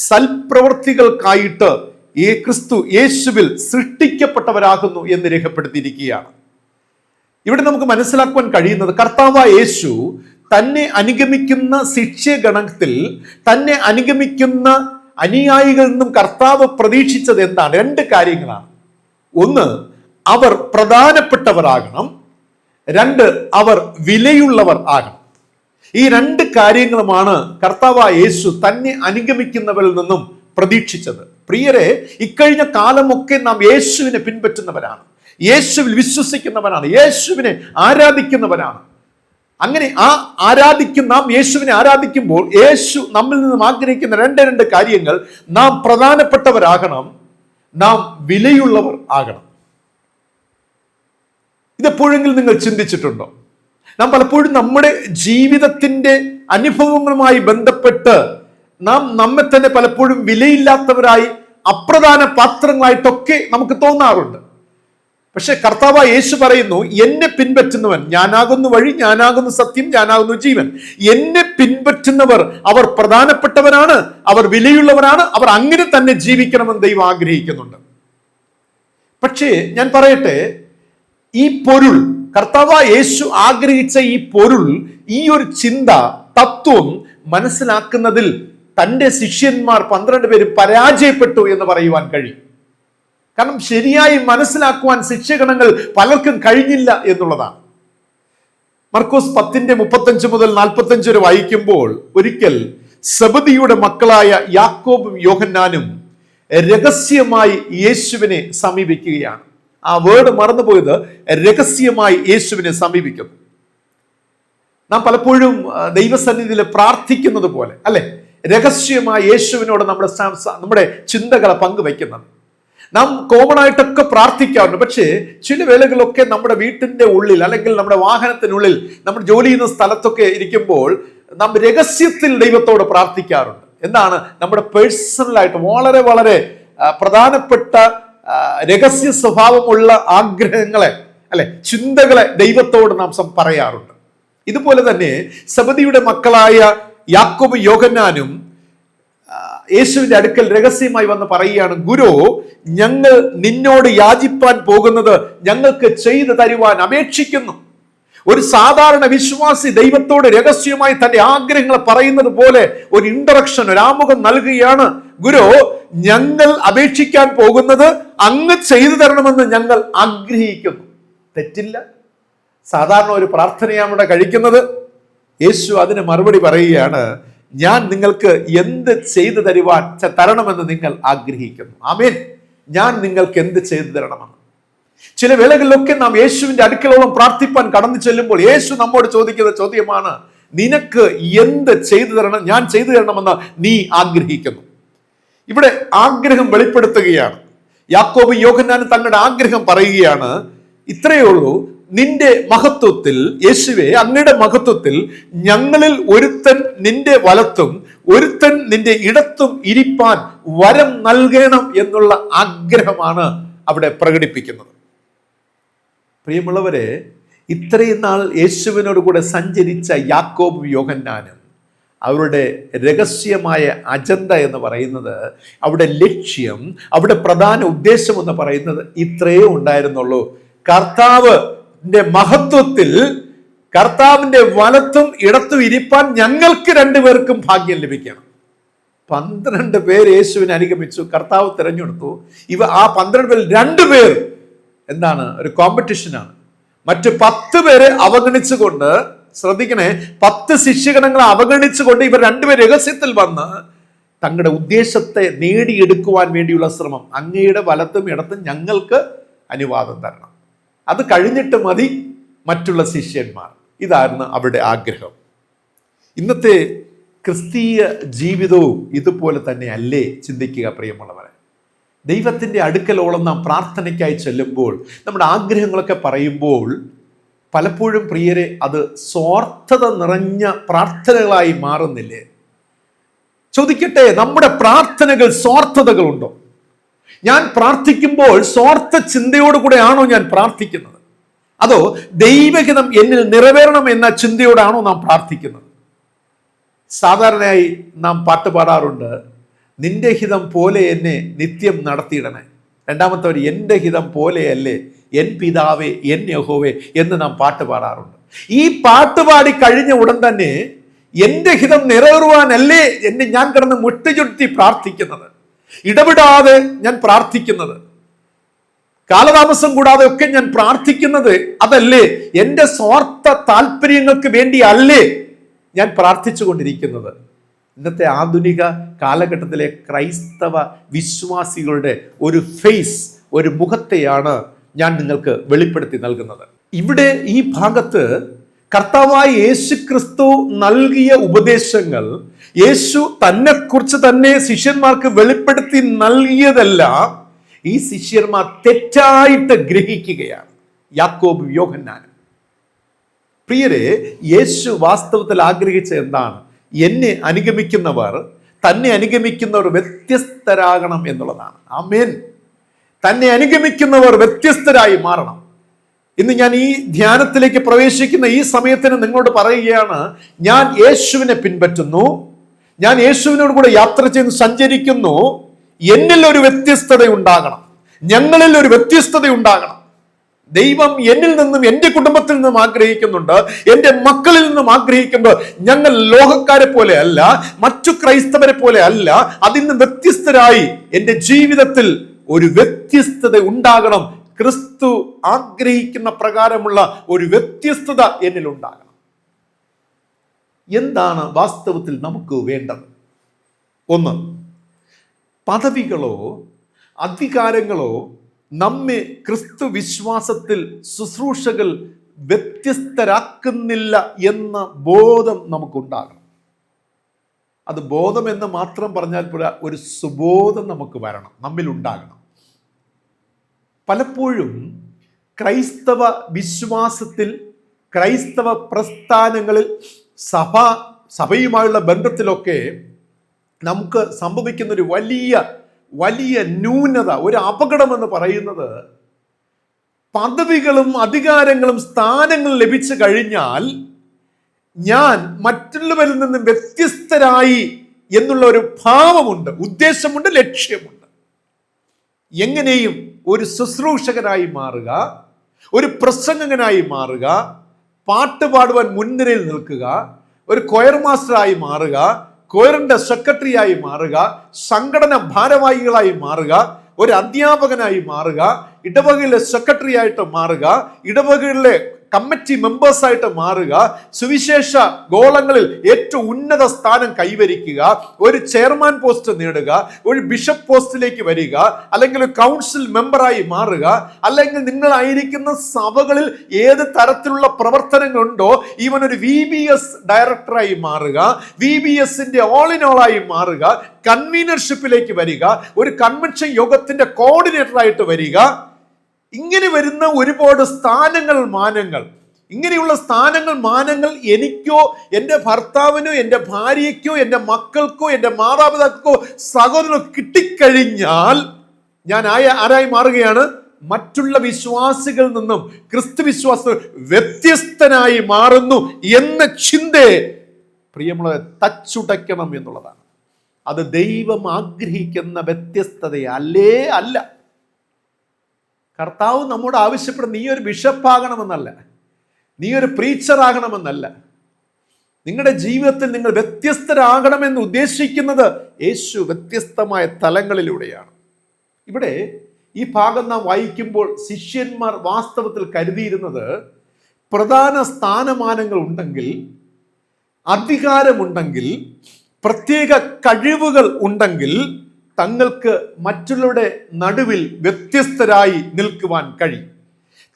സൽപ്രവൃത്തികൾക്കായിട്ട് ക്രിസ്തു യേശുവിൽ സൃഷ്ടിക്കപ്പെട്ടവരാകുന്നു എന്ന് രേഖപ്പെടുത്തിയിരിക്കുകയാണ്. ഇവിടെ നമുക്ക് മനസ്സിലാക്കുവാൻ കഴിയുന്നത്, കർത്താവായ യേശു തന്നെ അനുഗമിക്കുന്ന ശിഷ്യഗണത്തിൽ, തന്നെ അനുഗമിക്കുന്ന അനുയായികളിൽ നിന്നും കർത്താവ് പ്രതീക്ഷിച്ചത് എന്താണ്? 2 കാര്യങ്ങളാണ്. ഒന്ന്, അവർ പ്രധാനപ്പെട്ടവരാകണം. 2, അവർ വിലയുള്ളവർ ആകണം. ഈ 2 കാര്യങ്ങളുമാണ് കർത്താവായ യേശു തന്നെ അനുഗമിക്കുന്നവരിൽ നിന്നും പ്രതീക്ഷിച്ചത്. പ്രിയരെ, ഇക്കഴിഞ്ഞ കാലമൊക്കെ നാം യേശുവിനെ പിൻപറ്റുന്നവരാണ്, യേശുവിൽ വിശ്വസിക്കുന്നവരാണ്, യേശുവിനെ ആരാധിക്കുന്നവരാണ്. അങ്ങനെ നാം യേശുവിനെ ആരാധിക്കുമ്പോൾ യേശു നമ്മിൽ നിന്നും ആഗ്രഹിക്കുന്ന 2 കാര്യങ്ങൾ: നാം പ്രധാനപ്പെട്ടവരാകണം, നാം വിലയുള്ളവർ ആകണം. ഇതെപ്പോഴെങ്കിലും നിങ്ങൾ ചിന്തിച്ചിട്ടുണ്ടോ? നാം പലപ്പോഴും നമ്മുടെ ജീവിതത്തിന്റെ അനുഭവങ്ങളുമായി ബന്ധപ്പെട്ട് നാം നമ്മെ തന്നെ പലപ്പോഴും വിലയില്ലാത്തവരായി, അപ്രധാന പാത്രങ്ങളായിട്ടൊക്കെ നമുക്ക് തോന്നാറുണ്ട്. പക്ഷെ കർത്താവായ യേശു പറയുന്നു, എന്നെ പിൻപറ്റുന്നവൻ, ഞാനാകുന്നു വഴി, ഞാനാകുന്നു സത്യം, ഞാനാകുന്നു ജീവൻ. എന്നെ പിൻപറ്റുന്നവർ അവർ പ്രധാനപ്പെട്ടവരാണ്, അവർ വിലയുള്ളവരാണ്, അവർ അങ്ങനെ തന്നെ ജീവിക്കണമെന്ന് ദൈവം ആഗ്രഹിക്കുന്നുണ്ട്. പക്ഷേ ഞാൻ പറയട്ടെ, ഈ പൊരുൾ, കർത്താവായ യേശു ആഗ്രഹിച്ച ഈ പൊരുൾ, ഈ ഒരു ചിന്ത, തത്വം മനസ്സിലാക്കുന്നതിൽ തൻ്റെ ശിഷ്യന്മാർ 12 പേരും പരാജയപ്പെട്ടു എന്ന് പറയുവാൻ കഴിയും. കാരണം ശരിയായി മനസ്സിലാക്കുവാൻ ശിഷ്യഗണങ്ങൾ പലർക്കും കഴിഞ്ഞില്ല എന്നുള്ളതാണ്. മർക്കോസ് 10:35 മുതൽ 45 വരെ വായിക്കുമ്പോൾ, ഒരിക്കൽ സെബദിയുടെ മക്കളായ യാക്കോബും യോഹന്നാനും രഹസ്യമായി യേശുവിനെ സമീപിക്കുകയാണ്. ആ വേർഡ് മറന്നുപോയത്, രഹസ്യമായി യേശുവിനെ സമീപിക്കുന്നു. നാം പലപ്പോഴും ദൈവസന്നിധിയിൽ പ്രാർത്ഥിക്കുന്നത് പോലെ, അല്ലെ, രഹസ്യമായി യേശുവിനോട് നമ്മുടെ ചിന്തകളെ പങ്കുവയ്ക്കുന്നത്. നാം കോമൺ ആയിട്ടൊക്കെ പ്രാർത്ഥിക്കാറുണ്ട്. പക്ഷേ ചില വേളകളിലൊക്കെ നമ്മുടെ വീട്ടിന്റെ ഉള്ളിൽ, അല്ലെങ്കിൽ നമ്മുടെ വാഹനത്തിനുള്ളിൽ, നമ്മൾ ജോലി ചെയ്യുന്ന സ്ഥലത്തൊക്കെ ഇരിക്കുമ്പോൾ നാം രഹസ്യത്തിൽ ദൈവത്തോട് പ്രാർത്ഥിക്കാറുണ്ട്. എന്താണ്? നമ്മുടെ പേഴ്സണലായിട്ട് വളരെ വളരെ പ്രധാനപ്പെട്ട രഹസ്യ സ്വഭാവമുള്ള ആഗ്രഹങ്ങളെ, അല്ലെ, ചിന്തകളെ ദൈവത്തോട് നാം പറയാറുണ്ട്. ഇതുപോലെ തന്നെ സെബദിയുടെ മക്കളായ യാക്കോബും യോഹന്നാനും യേശുവിന്റെ അടുക്കൽ രഹസ്യമായി വന്ന് പറയുകയാണ്, ഗുരു, ഞങ്ങൾ നിന്നോട് യാചിപ്പാൻ പോകുന്നത് ഞങ്ങൾക്ക് ചെയ്തു തരുവാൻ അപേക്ഷിക്കുന്നു. ഒരു സാധാരണ വിശ്വാസി ദൈവത്തോട് രഹസ്യമായി തന്റെ ആഗ്രഹങ്ങൾ പറയുന്നത് പോലെ ഒരു ഇൻട്രൊഡക്ഷൻ, ഒരു ആമുഖം നൽകുകയാണ്. ഗുരു, ഞങ്ങൾ അപേക്ഷിക്കാൻ പോകുന്നത് അങ്ങ് ചെയ്തു തരണമെന്ന് ഞങ്ങൾ ആഗ്രഹിക്കുന്നു. തെറ്റില്ല, സാധാരണ ഒരു പ്രാർത്ഥനയാണ് ഇവിടെ കഴിക്കുന്നത്. യേശു അതിന് മറുപടി പറയുകയാണ്, ഞാൻ നിങ്ങൾക്ക് എന്ത് ചെയ്തു തരണമെന്ന് നിങ്ങൾ ആഗ്രഹിക്കുന്നു. ആമേൻ. ഞാൻ നിങ്ങൾക്ക് എന്ത് ചെയ്തു തരണമെന്ന്. ചില വേളകളിലൊക്കെ നാം യേശുവിന്റെ അടുക്കലോളം പ്രാർത്ഥിപ്പാൻ കടന്നു ചെല്ലുമ്പോൾ യേശു നമ്മോട് ചോദിക്കുന്ന ചോദ്യമാണ്, നിനക്ക് എന്ത് ചെയ്തു തരണം, ഞാൻ ചെയ്തു തരണമെന്ന് നീ ആഗ്രഹിക്കുന്നു. ഇവിടെ ആഗ്രഹം വെളിപ്പെടുത്തുകയാണ്. യാക്കോബും യോഹന്നാനും തങ്ങളുടെ ആഗ്രഹം പറയുകയാണ്, ഇത്രയേ ഉള്ളൂ, നിന്റെ മഹത്വത്തിൽ, യേശുവേ, അങ്ങയുടെ മഹത്വത്തിൽ ഞങ്ങളിൽ ഒരുത്തൻ നിന്റെ വലത്തും ഒരുത്തൻ നിന്റെ ഇടത്തും ഇരിപ്പാൻ വരം നൽകണം എന്നുള്ള ആഗ്രഹമാണ് അവിടെ പ്രകടിപ്പിക്കുന്നത്. പ്രിയമുള്ളവരെ, ഇത്രയും നാൾ യേശുവിനോട് കൂടെ സഞ്ചരിച്ച യാക്കോബും യോഹന്നാനും അവരുടെ രഹസ്യമായ അജണ്ട എന്ന് പറയുന്നത്, അവിടെ ലക്ഷ്യം, അവിടെ പ്രധാന ഉദ്ദേശം എന്ന് പറയുന്നത് ഇത്രയേ ഉണ്ടായിരുന്നുള്ളൂ. കർത്താവിന്റെ മഹത്വത്തിൽ, കർത്താവിന്റെ വലത്തും ഇടത്തും ഇരിപ്പാൻ ഞങ്ങൾക്ക് രണ്ടുപേർക്കും ഭാഗ്യം ലഭിക്കണം. 12 പേർ യേശുവിനെ അനുഗമിച്ചു, കർത്താവ് തിരഞ്ഞെടുത്തു. ആ 12 പേരിൽ 2 പേർ എന്താണ്, ഒരു കോമ്പറ്റീഷനാണ്. മറ്റു 10 പേരെ അവഗണിച്ചുകൊണ്ട്, ശ്രദ്ധിക്കണേ, 10 ശിഷ്യഗണങ്ങളെ അവഗണിച്ചുകൊണ്ട് ഇവർ 2 പേർ രഹസ്യത്തിൽ വന്ന് തങ്ങളുടെ ഉദ്ദേശത്തെ നേടിയെടുക്കുവാൻ വേണ്ടിയുള്ള ശ്രമം. അങ്ങയുടെ വലത്തും ഇടത്തും ഞങ്ങൾക്ക് അനുവാദം തരണം, അത് കഴിഞ്ഞിട്ട് മതി മറ്റുള്ള ശിഷ്യന്മാർ. ഇതായിരുന്നു അവരുടെ ആഗ്രഹം. ഇന്നത്തെ ക്രിസ്തീയ ജീവിതവും ഇതുപോലെ തന്നെ അല്ലേ? ചിന്തിക്കുക പ്രിയമുള്ളവരെ. ദൈവത്തിൻ്റെ അടുക്കലോളം നാം പ്രാർത്ഥനയ്ക്കായി ചെല്ലുമ്പോൾ, നമ്മുടെ ആഗ്രഹങ്ങളൊക്കെ പറയുമ്പോൾ, പലപ്പോഴും പ്രിയരെ അത് സ്വാർത്ഥത നിറഞ്ഞ പ്രാർത്ഥനകളായി മാറുന്നില്ലേ? ചോദിക്കട്ടെ, നമ്മുടെ പ്രാർത്ഥനകൾ സ്വാർത്ഥതകളുണ്ടോ? ഞാൻ പ്രാർത്ഥിക്കുമ്പോൾ സ്വാർത്ഥ ചിന്തയോടുകൂടെയാണോ ഞാൻ പ്രാർത്ഥിക്കുന്നത്? അതോ ദൈവഹിതം എന്നിൽ നിറവേറണം എന്ന ചിന്തയോടാണോ നാം പ്രാർത്ഥിക്കുന്നത്? സാധാരണയായി നാം പാട്ട് പാടാറുണ്ട്, നിന്റെ ഹിതം പോലെ എന്നെ നിത്യം നടത്തിയിടണേ. രണ്ടാമത്തെ ഒരു, എൻ്റെ ഹിതം പോലെയല്ലേ എൻ പിതാവേ എൻ യഹോവേ എന്ന് നാം പാട്ട് പാടാറുണ്ട്. ഈ പാട്ട് പാടി കഴിഞ്ഞ ഉടൻ തന്നെ എൻ്റെ ഹിതം നിറവേറുവാനല്ലേ ഞാൻ കിടന്ന് മുട്ടുചുറ്റി പ്രാർത്ഥിക്കുന്നത്, ഇടപെടാതെ ഞാൻ പ്രാർത്ഥിക്കുന്നത്, കാലതാമസം കൂടാതെ ഒക്കെ ഞാൻ പ്രാർത്ഥിക്കുന്നത്, അതല്ലേ എൻ്റെ സ്വാർത്ഥ താല്പര്യങ്ങൾക്ക് വേണ്ടി അല്ലേ ഞാൻ പ്രാർത്ഥിച്ചു കൊണ്ടിരിക്കുന്നത്? ഇന്നത്തെ ആധുനിക കാലഘട്ടത്തിലെ ക്രൈസ്തവ വിശ്വാസികളുടെ ഒരു ഫേസ്, ഒരു മുഖത്തെയാണ് ഞാൻ നിങ്ങൾക്ക് വെളിപ്പെടുത്തി നൽകുന്നത്. ഇവിടെ ഈ ഭാഗത്ത് കർത്താവായ യേശു ക്രിസ്തു നൽകിയ ഉപദേശങ്ങൾ, യേശു തന്നെക്കുറിച്ച് തന്നെ ശിഷ്യന്മാർക്ക് വെളിപ്പെടുത്തി നൽകിയതെല്ലാം ഈ ശിഷ്യന്മാർ തെറ്റായിട്ട് ഗ്രഹിക്കുകയാണ്. യാക്കോബും യോഹന്നാനും. പ്രിയരെ, യേശു വാസ്തവത്തിൽ ആഗ്രഹിച്ച എന്താണ്? എന്നെ അനുഗമിക്കുന്നവർ, തന്നെ അനുഗമിക്കുന്നവർ വ്യത്യസ്തരാകണം എന്നുള്ളതാണ്. ആമേൻ. തന്നെ അനുഗമിക്കുന്നവർ വ്യത്യസ്തരായി മാറണം. ഇന്ന് ഞാൻ ഈ ധ്യാനത്തിലേക്ക് പ്രവേശിക്കുന്ന ഈ സമയത്തിന് നിങ്ങളോട് പറയുകയാണ്, ഞാൻ യേശുവിനെ പിൻപറ്റുന്നു, ഞാൻ യേശുവിനോട് കൂടെ യാത്ര ചെയ്ത് സഞ്ചരിക്കുന്നു. എന്നിൽ ഒരു വ്യത്യസ്തത ഉണ്ടാകണം, ഞങ്ങളിൽ ഒരു വ്യത്യസ്തത ഉണ്ടാകണം. ദൈവം എന്നിൽ നിന്നും, എൻ്റെ കുടുംബത്തിൽ നിന്നും ആഗ്രഹിക്കുന്നുണ്ട്, എൻ്റെ മക്കളിൽ നിന്നും ആഗ്രഹിക്കുന്നുണ്ട്. ഞങ്ങൾ ലോകക്കാരെ പോലെ അല്ല, മറ്റു ക്രൈസ്തവരെ പോലെ അല്ല, അതിൽ നിന്ന് വ്യത്യസ്തരായി എൻ്റെ ജീവിതത്തിൽ ഒരു വ്യത്യസ്തത ഉണ്ടാകണം. ക്രിസ്തു ആഗ്രഹിക്കുന്ന പ്രകാരമുള്ള ഒരു വ്യത്യസ്തത എന്നിൽ ഉണ്ടാകണം. എന്താണ് വാസ്തവത്തിൽ നമുക്ക് വേണ്ടത്? ഒന്ന്, പദവികളോ അധികാരങ്ങളോ നമ്മെ ക്രിസ്തു വിശ്വാസത്തിൽ ശുശ്രൂഷകൾ വ്യത്യസ്തരാക്കുന്നില്ല എന്ന ബോധം നമുക്കുണ്ടാകണം. അത് ബോധം എന്ന് മാത്രം പറഞ്ഞാൽ പോരാ, ഒരു സുബോധം നമുക്ക് വരണം, നമ്മിൽ ഉണ്ടാകണം. പലപ്പോഴും ക്രൈസ്തവ വിശ്വാസത്തിൽ, ക്രൈസ്തവ പ്രസ്ഥാനങ്ങളിൽ, സഭയുമായുള്ള ബന്ധത്തിലൊക്കെ നമുക്ക് സംഭവിക്കുന്ന ഒരു വലിയ വലിയ ന്യൂനത, ഒരു അപകടമെന്ന് പറയുന്നത്, പദവികളും അധികാരങ്ങളും സ്ഥാനങ്ങളും ലഭിച്ചു കഴിഞ്ഞാൽ ഞാൻ മറ്റുള്ളവരിൽ നിന്നും വ്യത്യസ്തരായി എന്നുള്ള ഒരു ഭാവമുണ്ട്, ഉദ്ദേശമുണ്ട്, ലക്ഷ്യമുണ്ട്. എങ്ങനെയും ഒരു ശുശ്രൂഷകനായി മാറുക, ഒരു പ്രസംഗകനായി മാറുക, പാട്ട് പാടുവാൻ മുൻനിരയിൽ നിൽക്കുക, ഒരു കൊയർ മാസ്റ്ററായി മാറുക, കൊയറിന്റെ സെക്രട്ടറിയായി മാറുക, സംഘടന ഭാരവാഹികളായി മാറുക, ഒരു അധ്യാപകനായി മാറുക, ഇടവകയിലെ സെക്രട്ടറി ആയിട്ട് മാറുക, ഇടവകയിലെ കമ്മിറ്റി മെമ്പേഴ്സായിട്ട് മാറുക, സുവിശേഷ ഗോളങ്ങളിൽ ഏറ്റവും ഉന്നത സ്ഥാനം കൈവരിക്കുക, ഒരു ചെയർമാൻ പോസ്റ്റ് നേടുക, ഒരു ബിഷപ്പ് പോസ്റ്റിലേക്ക് വരിക, അല്ലെങ്കിൽ ഒരു കൗൺസിൽ മെമ്പറായി മാറുക, അല്ലെങ്കിൽ നിങ്ങളായിരിക്കുന്ന സഭകളിൽ ഏത് തരത്തിലുള്ള പ്രവർത്തനങ്ങളുണ്ടോ ഈവൻ ഒരു VBS ഡയറക്ടറായി മാറുക, VBSന്റെ ഓൾ ഇൻ ഓൾ ആയി മാറുക, കൺവീനർഷിപ്പിലേക്ക് വരിക, ഒരു കൺവെൻഷൻ യോഗത്തിന്റെ കോർഡിനേറ്റർ ആയിട്ട് വരിക. ഇങ്ങനെ വരുന്ന ഒരുപാട് സ്ഥാനങ്ങൾ, മാനങ്ങൾ, ഇങ്ങനെയുള്ള സ്ഥാനങ്ങൾ, മാനങ്ങൾ എനിക്കോ എൻ്റെ ഭർത്താവിനോ എൻ്റെ ഭാര്യയ്ക്കോ എൻ്റെ മക്കൾക്കോ എൻ്റെ മാതാപിതാക്കൾക്കോ സഹോദരനോ കിട്ടിക്കഴിഞ്ഞാൽ ഞാൻ ആരായി മാറുകയാണ്? മറ്റുള്ള വിശ്വാസികളിൽ നിന്നും ക്രിസ്തു വിശ്വാസികൾ വ്യത്യസ്തനായി മാറുന്നു എന്ന ചിന്തയെ പ്രിയമുള്ളവരെ തച്ചുടയ്ക്കണം എന്നുള്ളതാണ്. അത് ദൈവം ആഗ്രഹിക്കുന്ന വ്യത്യസ്തതയല്ലേ അല്ല. കർത്താവ് നമ്മോട് ആവശ്യപ്പെടുന്ന നീ ഒരു ബിഷപ്പാകണമെന്നല്ല, നീ ഒരു പ്രീച്ചറാകണമെന്നല്ല. നിങ്ങളുടെ ജീവിതത്തിൽ നിങ്ങൾ വ്യത്യസ്തരാകണമെന്ന് ഉദ്ദേശിക്കുന്നത് യേശു വ്യത്യസ്തമായ തലങ്ങളിലൂടെയാണ്. ഇവിടെ ഈ ഭാഗം നാം വായിക്കുമ്പോൾ ശിഷ്യന്മാർ വാസ്തവത്തിൽ കരുതിയിരുന്നത് പ്രധാന സ്ഥാനമാനങ്ങൾ ഉണ്ടെങ്കിൽ, അധികാരമുണ്ടെങ്കിൽ, പ്രത്യേക കഴിവുകൾ ഉണ്ടെങ്കിൽ തങ്ങൾക്ക് മറ്റുള്ളവരുടെ നടുവിൽ വ്യത്യസ്തരായി നിൽക്കുവാൻ കഴിയും.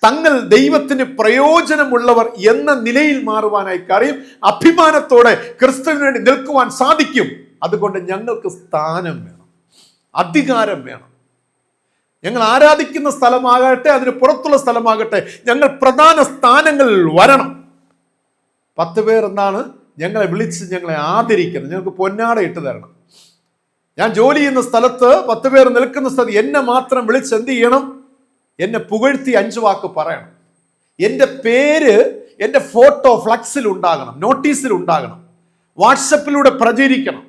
തങ്ങൾ ദൈവത്തിന് പ്രയോജനമുള്ളവർ എന്ന നിലയിൽ മാറുവാനായി കഴിയും. അഭിമാനത്തോടെ ക്രിസ്തുവിന് വേണ്ടി നിൽക്കുവാൻ സാധിക്കും. അതുകൊണ്ട് ഞങ്ങൾക്ക് സ്ഥാനം വേണം, അധികാരം വേണം. ഞങ്ങൾ ആരാധിക്കുന്ന സ്ഥലമാകട്ടെ, അതിന് പുറത്തുള്ള സ്ഥലമാകട്ടെ, ഞങ്ങൾ പ്രധാന സ്ഥാനങ്ങളിൽ വരണം. 10 പേർ എന്താണ് ഞങ്ങളെ വിളിച്ച് ഞങ്ങളെ ആദരിക്കുന്നത്, ഞങ്ങൾക്ക് പൊന്നാട ഇട്ട് തരണം. ഞാൻ ജോലി ചെയ്യുന്ന സ്ഥലത്ത് 10 പേർ നിൽക്കുന്ന സ്ഥലത്ത് എന്നെ മാത്രം വിളിച്ച് എന്ത് ചെയ്യണം? എന്നെ പുകഴ്ത്തി 5 വാക്ക് പറയണം. എൻ്റെ പേര്, എൻ്റെ ഫോട്ടോ ഫ്ലക്സിൽ ഉണ്ടാകണം, നോട്ടീസിൽ ഉണ്ടാകണം, വാട്സപ്പിലൂടെ പ്രചരിക്കണം.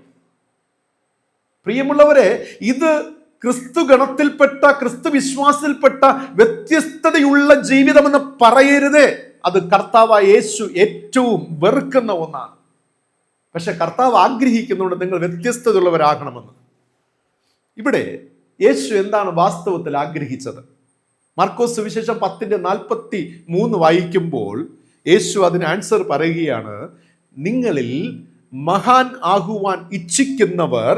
പ്രിയമുള്ളവരെ, ഇത് ക്രിസ്തു ഗണത്തിൽപ്പെട്ട, ക്രിസ്തു വിശ്വാസത്തിൽപ്പെട്ട വ്യത്യസ്തതയുള്ള ജീവിതമെന്ന് പറയരുതേ. അത് കർത്താവായ യേശു ഏറ്റവും വെറുക്കുന്ന ഒന്നാണ്. പക്ഷെ കർത്താവ് ആഗ്രഹിക്കുന്നുണ്ട് നിങ്ങൾ വ്യത്യസ്തതയുള്ളവരാകണമെന്ന്. ഇവിടെ യേശു എന്താണ് വാസ്തവത്തിൽ ആഗ്രഹിച്ചത്? മാർക്കോസ് സുവിശേഷം 10:43 വായിക്കുമ്പോൾ യേശു അതിന് ആൻസർ പറയുകയാണ്, നിങ്ങളിൽ മഹാൻ ആകുവാൻ ഇച്ഛിക്കുന്നവർ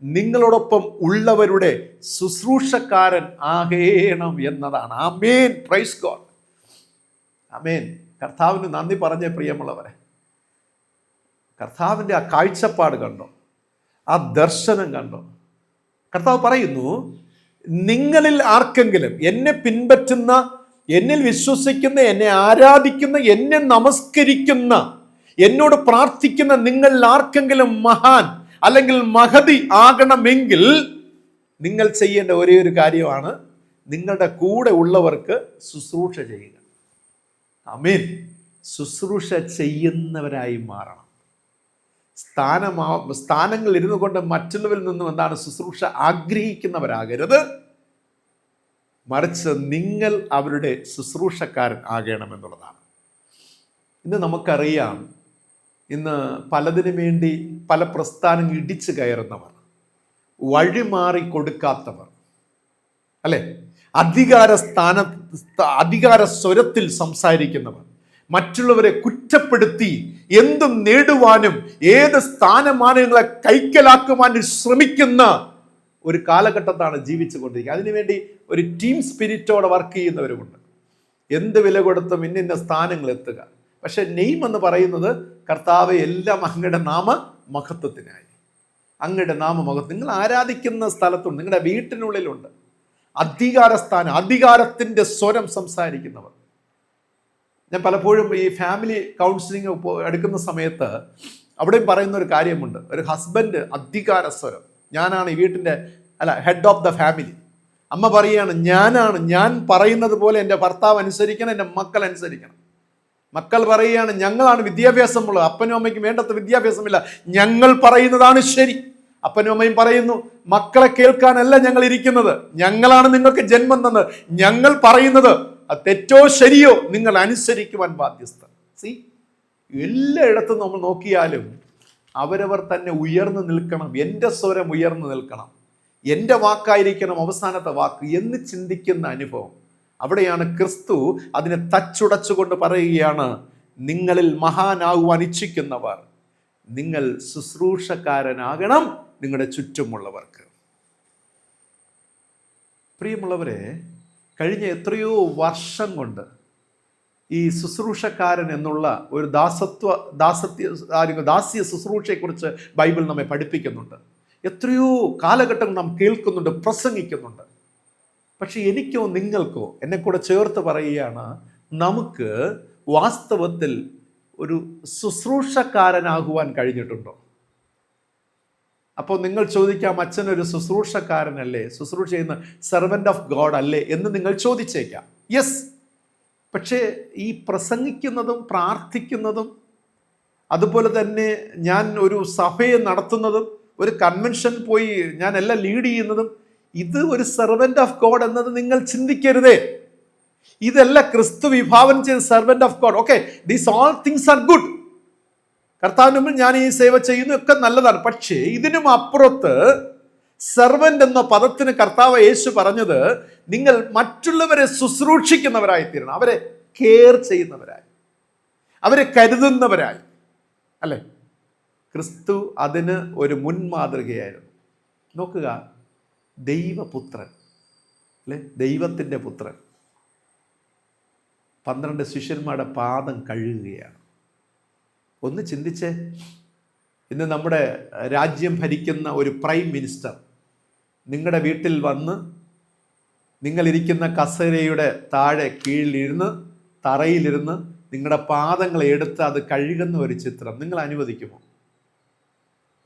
നിങ്ങളോടൊപ്പം ഉള്ളവരുടെ ശുശ്രൂഷക്കാരൻ ആകേണം എന്നതാണ്. ആമേൻ, പ്രൈസ് ഗോഡ്, ആമേൻ. കർത്താവിന് നന്ദി പറഞ്ഞ പ്രിയമുള്ളവരെ, കർത്താവിൻ്റെ ആ കാഴ്ചപ്പാട് കണ്ടോ? ആ ദർശനം കണ്ടോ? കർത്താവ് പറയുന്നു, നിങ്ങളിൽ ആർക്കെങ്കിലും, എന്നെ പിൻപറ്റുന്ന, എന്നിൽ വിശ്വസിക്കുന്ന, എന്നെ ആരാധിക്കുന്ന, എന്നെ നമസ്കരിക്കുന്ന, എന്നോട് പ്രാർത്ഥിക്കുന്ന നിങ്ങളിൽ ആർക്കെങ്കിലും മഹാൻ അല്ലെങ്കിൽ മഹതി ആകണമെങ്കിൽ നിങ്ങൾ ചെയ്യേണ്ട ഒരേ ഒരു കാര്യമാണ് നിങ്ങളുടെ കൂടെ ഉള്ളവർക്ക് ശുശ്രൂഷ ചെയ്യുക. ആമേൻ. ശുശ്രൂഷ ചെയ്യുന്നവരായി മാറണം. സ്ഥാനങ്ങൾ ഇരുന്നു കൊണ്ട് മറ്റുള്ളവരിൽ നിന്നും എന്താണ് ശുശ്രൂഷ ആഗ്രഹിക്കുന്നവരാകരുത്, മറിച്ച് നിങ്ങൾ അവരുടെ ശുശ്രൂഷക്കാരൻ ആകണമെന്നുള്ളതാണ്. ഇന്ന് നമുക്കറിയാം, ഇന്ന് പലതിനു വേണ്ടി പല പ്രസ്ഥാനങ്ങൾ ഇടിച്ചു കയറുന്നവർ, വഴിമാറി കൊടുക്കാത്തവർ, അല്ലെ, അധികാര സ്വരത്തിൽ സംസാരിക്കുന്നവർ, മറ്റുള്ളവരെ കുറ്റപ്പെടുത്തി എന്തും നേടുവാനും ഏത് സ്ഥാനമാനങ്ങളെ കൈക്കലാക്കുവാനും ശ്രമിക്കുന്ന ഒരു കാലഘട്ടത്താണ് ജീവിച്ചു കൊണ്ടിരിക്കുന്നത്. അതിനുവേണ്ടി ഒരു ടീം സ്പിരിറ്റോടെ വർക്ക് ചെയ്യുന്നവരുമുണ്ട്. എന്ത് വില കൊടുത്തും ഇന്ന സ്ഥാനങ്ങൾ എത്തുക. പക്ഷെ നെയിം എന്ന് പറയുന്നത്, കർത്താവ് എല്ലാം അങ്ങയുടെ നാമ മഹത്വത്തിനായി, അങ്ങയുടെ നാമമഹത്വം. നിങ്ങൾ ആരാധിക്കുന്ന സ്ഥലത്തുണ്ട്, നിങ്ങളുടെ വീട്ടിനുള്ളിലുണ്ട് അധികാരസ്ഥാനം, അധികാരത്തിൻ്റെ സ്വരം സംസാരിക്കുന്നവർ. ഞാൻ പലപ്പോഴും ഈ ഫാമിലി കൗൺസിലിംഗ് എടുക്കുന്ന സമയത്ത് അവിടെയും പറയുന്ന ഒരു കാര്യമുണ്ട്. ഒരു ഹസ്ബൻഡ് അധികാര സ്വരം, ഞാനാണ് ഈ വീട്ടിൻ്റെ ഹെഡ് ഓഫ് ദ ഫാമിലി. അമ്മ പറയുകയാണ്, ഞാൻ പറയുന്നത് പോലെ എൻ്റെ ഭർത്താവ് അനുസരിക്കണം, എൻ്റെ മക്കൾ അനുസരിക്കണം. മക്കൾ പറയുകയാണ്, ഞങ്ങളാണ് വിദ്യാഭ്യാസമുള്ളത്, അപ്പനും അമ്മയ്ക്കും വേണ്ടത്ര വിദ്യാഭ്യാസമില്ല, ഞങ്ങൾ പറയുന്നതാണ് ശരി. അപ്പനും അമ്മയും പറയുന്നു, മക്കളെ കേൾക്കാനല്ല ഞങ്ങൾ ഇരിക്കുന്നത്, ഞങ്ങളാണ് നിങ്ങൾക്ക് ജന്മം തന്നത്, ഞങ്ങൾ പറയുന്നത് അത് തെറ്റോ ശരിയോ നിങ്ങൾ അനുസരിക്കുവാൻ ബാധ്യസ്ഥ. എല്ലായിടത്തും നമ്മൾ നോക്കിയാലും അവരവർ തന്നെ ഉയർന്നു നിൽക്കണം, എൻ്റെ സ്വരം ഉയർന്നു നിൽക്കണം, എൻ്റെ വാക്കായിരിക്കണം അവസാനത്തെ വാക്ക് എന്ന് ചിന്തിക്കുന്ന അനുഭവം. അവിടെയാണ് ക്രിസ്തു അതിനെ തച്ചുടച്ചുകൊണ്ട് പറയുകയാണ്, നിങ്ങളിൽ മഹാനാകുവാൻ ഇച്ഛിക്കുന്നവർ നിങ്ങൾ ശുശ്രൂഷക്കാരനാകണം നിങ്ങളുടെ ചുറ്റുമുള്ളവർക്ക്. പ്രിയമുള്ളവരെ, കഴിഞ്ഞ എത്രയോ വർഷം കൊണ്ട് ഈ ശുശ്രൂഷക്കാരൻ എന്നുള്ള ഒരു ദാസ്യ ശുശ്രൂഷയെക്കുറിച്ച് ബൈബിൾ നമ്മെ പഠിപ്പിക്കുന്നുണ്ട്. എത്രയോ കാലഘട്ടം നാം കേൾക്കുന്നുണ്ട്, പ്രസംഗിക്കുന്നുണ്ട്. പക്ഷെ എനിക്കോ നിങ്ങൾക്കോ എന്നെ കൂടെ ചേർത്ത് പറയുകയാണ്, നമുക്ക് വാസ്തവത്തിൽ ഒരു ശുശ്രൂഷക്കാരനാകുവാൻ കഴിഞ്ഞിട്ടുണ്ടോ? അപ്പോൾ നിങ്ങൾ ചോദിക്കാം, അച്ഛനൊരു ശുശ്രൂഷക്കാരനല്ലേ, ശുശ്രൂഷ ചെയ്യുന്ന സെർവൻ്റ് ഓഫ് ഗോഡ് അല്ലേ എന്ന് നിങ്ങൾ ചോദിച്ചേക്കാം. യെസ്. പക്ഷേ ഈ പ്രസംഗിക്കുന്നതും പ്രാർത്ഥിക്കുന്നതും അതുപോലെ തന്നെ ഞാൻ ഒരു സഭയെ നടത്തുന്നതും ഒരു കൺവെൻഷൻ പോയി ഞാൻ എല്ലാം ലീഡ് ചെയ്യുന്നതും ഇത് ഒരു സെർവൻ്റ് ഓഫ് ഗോഡ് എന്നത് നിങ്ങൾ ചിന്തിക്കരുതേ. ഇതല്ല ക്രിസ്തു വിഭാവനം ചെയ്ത servant of God. Okay, these all things are good. കർത്താവിന് മുമ്പിൽ ഞാൻ ഈ സേവ ചെയ്യുന്നു ഒക്കെ നല്ലതാണ്. പക്ഷേ ഇതിനും അപ്പുറത്ത് സെർവൻ്റ് എന്ന പദത്തിന് കർത്താവ് യേശു പറഞ്ഞത്, നിങ്ങൾ മറ്റുള്ളവരെ ശുശ്രൂഷിക്കുന്നവരായി തീരണം, അവരെ കെയർ ചെയ്യുന്നവരായി, അവരെ കരുതുന്നവരായി അല്ലേ. ക്രിസ്തു അതിന് ഒരു മുൻമാതൃകയായിരുന്നു. നോക്കുക, ദൈവപുത്രൻ അല്ലേ, ദൈവത്തിൻ്റെ പുത്രൻ 12 ശിഷ്യന്മാരുടെ പാദം കഴുകുകയാണ്. ഒന്ന് ചിന്തിച്ചേ, ഇന്ന് നമ്മുടെ രാജ്യം ഭരിക്കുന്ന ഒരു പ്രൈം മിനിസ്റ്റർ നിങ്ങളുടെ വീട്ടിൽ വന്ന് നിങ്ങളിരിക്കുന്ന കസേരയുടെ താഴെ കീഴിലിരുന്ന് തറയിലിരുന്ന് നിങ്ങളുടെ പാദങ്ങൾ എടുത്ത് അത് കഴുകുന്ന ഒരു ചിത്രം നിങ്ങൾ അനുവദിക്കുമോ?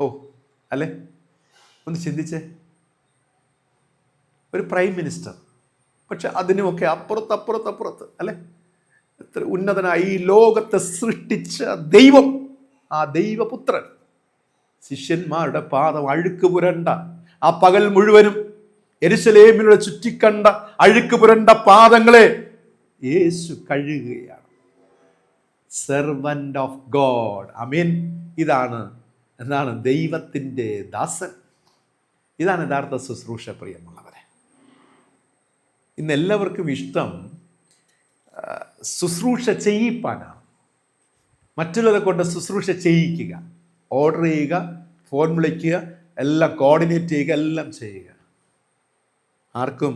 ഓ അല്ലേ, ഒന്ന് ചിന്തിച്ചേ. ഒരു പ്രൈം മിനിസ്റ്റർ, പക്ഷെ അതിനുമൊക്കെ അപ്പുറത്ത് അല്ലേ, എത്ര ഉന്നതനായി ഈ ലോകത്തെ സൃഷ്ടിച്ച ദൈവം, ആ ദൈവപുത്രൻ ശിഷ്യന്മാരുടെ പാദം അഴുക്ക് പുരണ്ട ആ പകൽ മുഴുവനും യെരുശലേമിലൂടെ ചുറ്റിക്കണ്ട അഴുക്ക് പുരണ്ട പാദങ്ങളെ യേശു കഴുകുകയാണ്. Servant of God. ആമേൻ. ഇതാണ് എന്താണ് ദൈവത്തിൻ്റെ ദാസൻ. ഇതാണ് യഥാർത്ഥ ശുശ്രൂഷ. പ്രിയമുള്ളവരെ, ഇന്ന് എല്ലാവർക്കും ഇഷ്ടം ശുശ്രൂഷ ചെയ്യിപ്പാനാണ്. മറ്റുള്ളവരെ കൊണ്ട് ശുശ്രൂഷ ചെയ്യിക്കുക, ഓർഡർ ചെയ്യുക, ഫോൺ വിളിക്കുക, എല്ലാം കോർഡിനേറ്റ് ചെയ്യുക, എല്ലാം ചെയ്യുക. ആർക്കും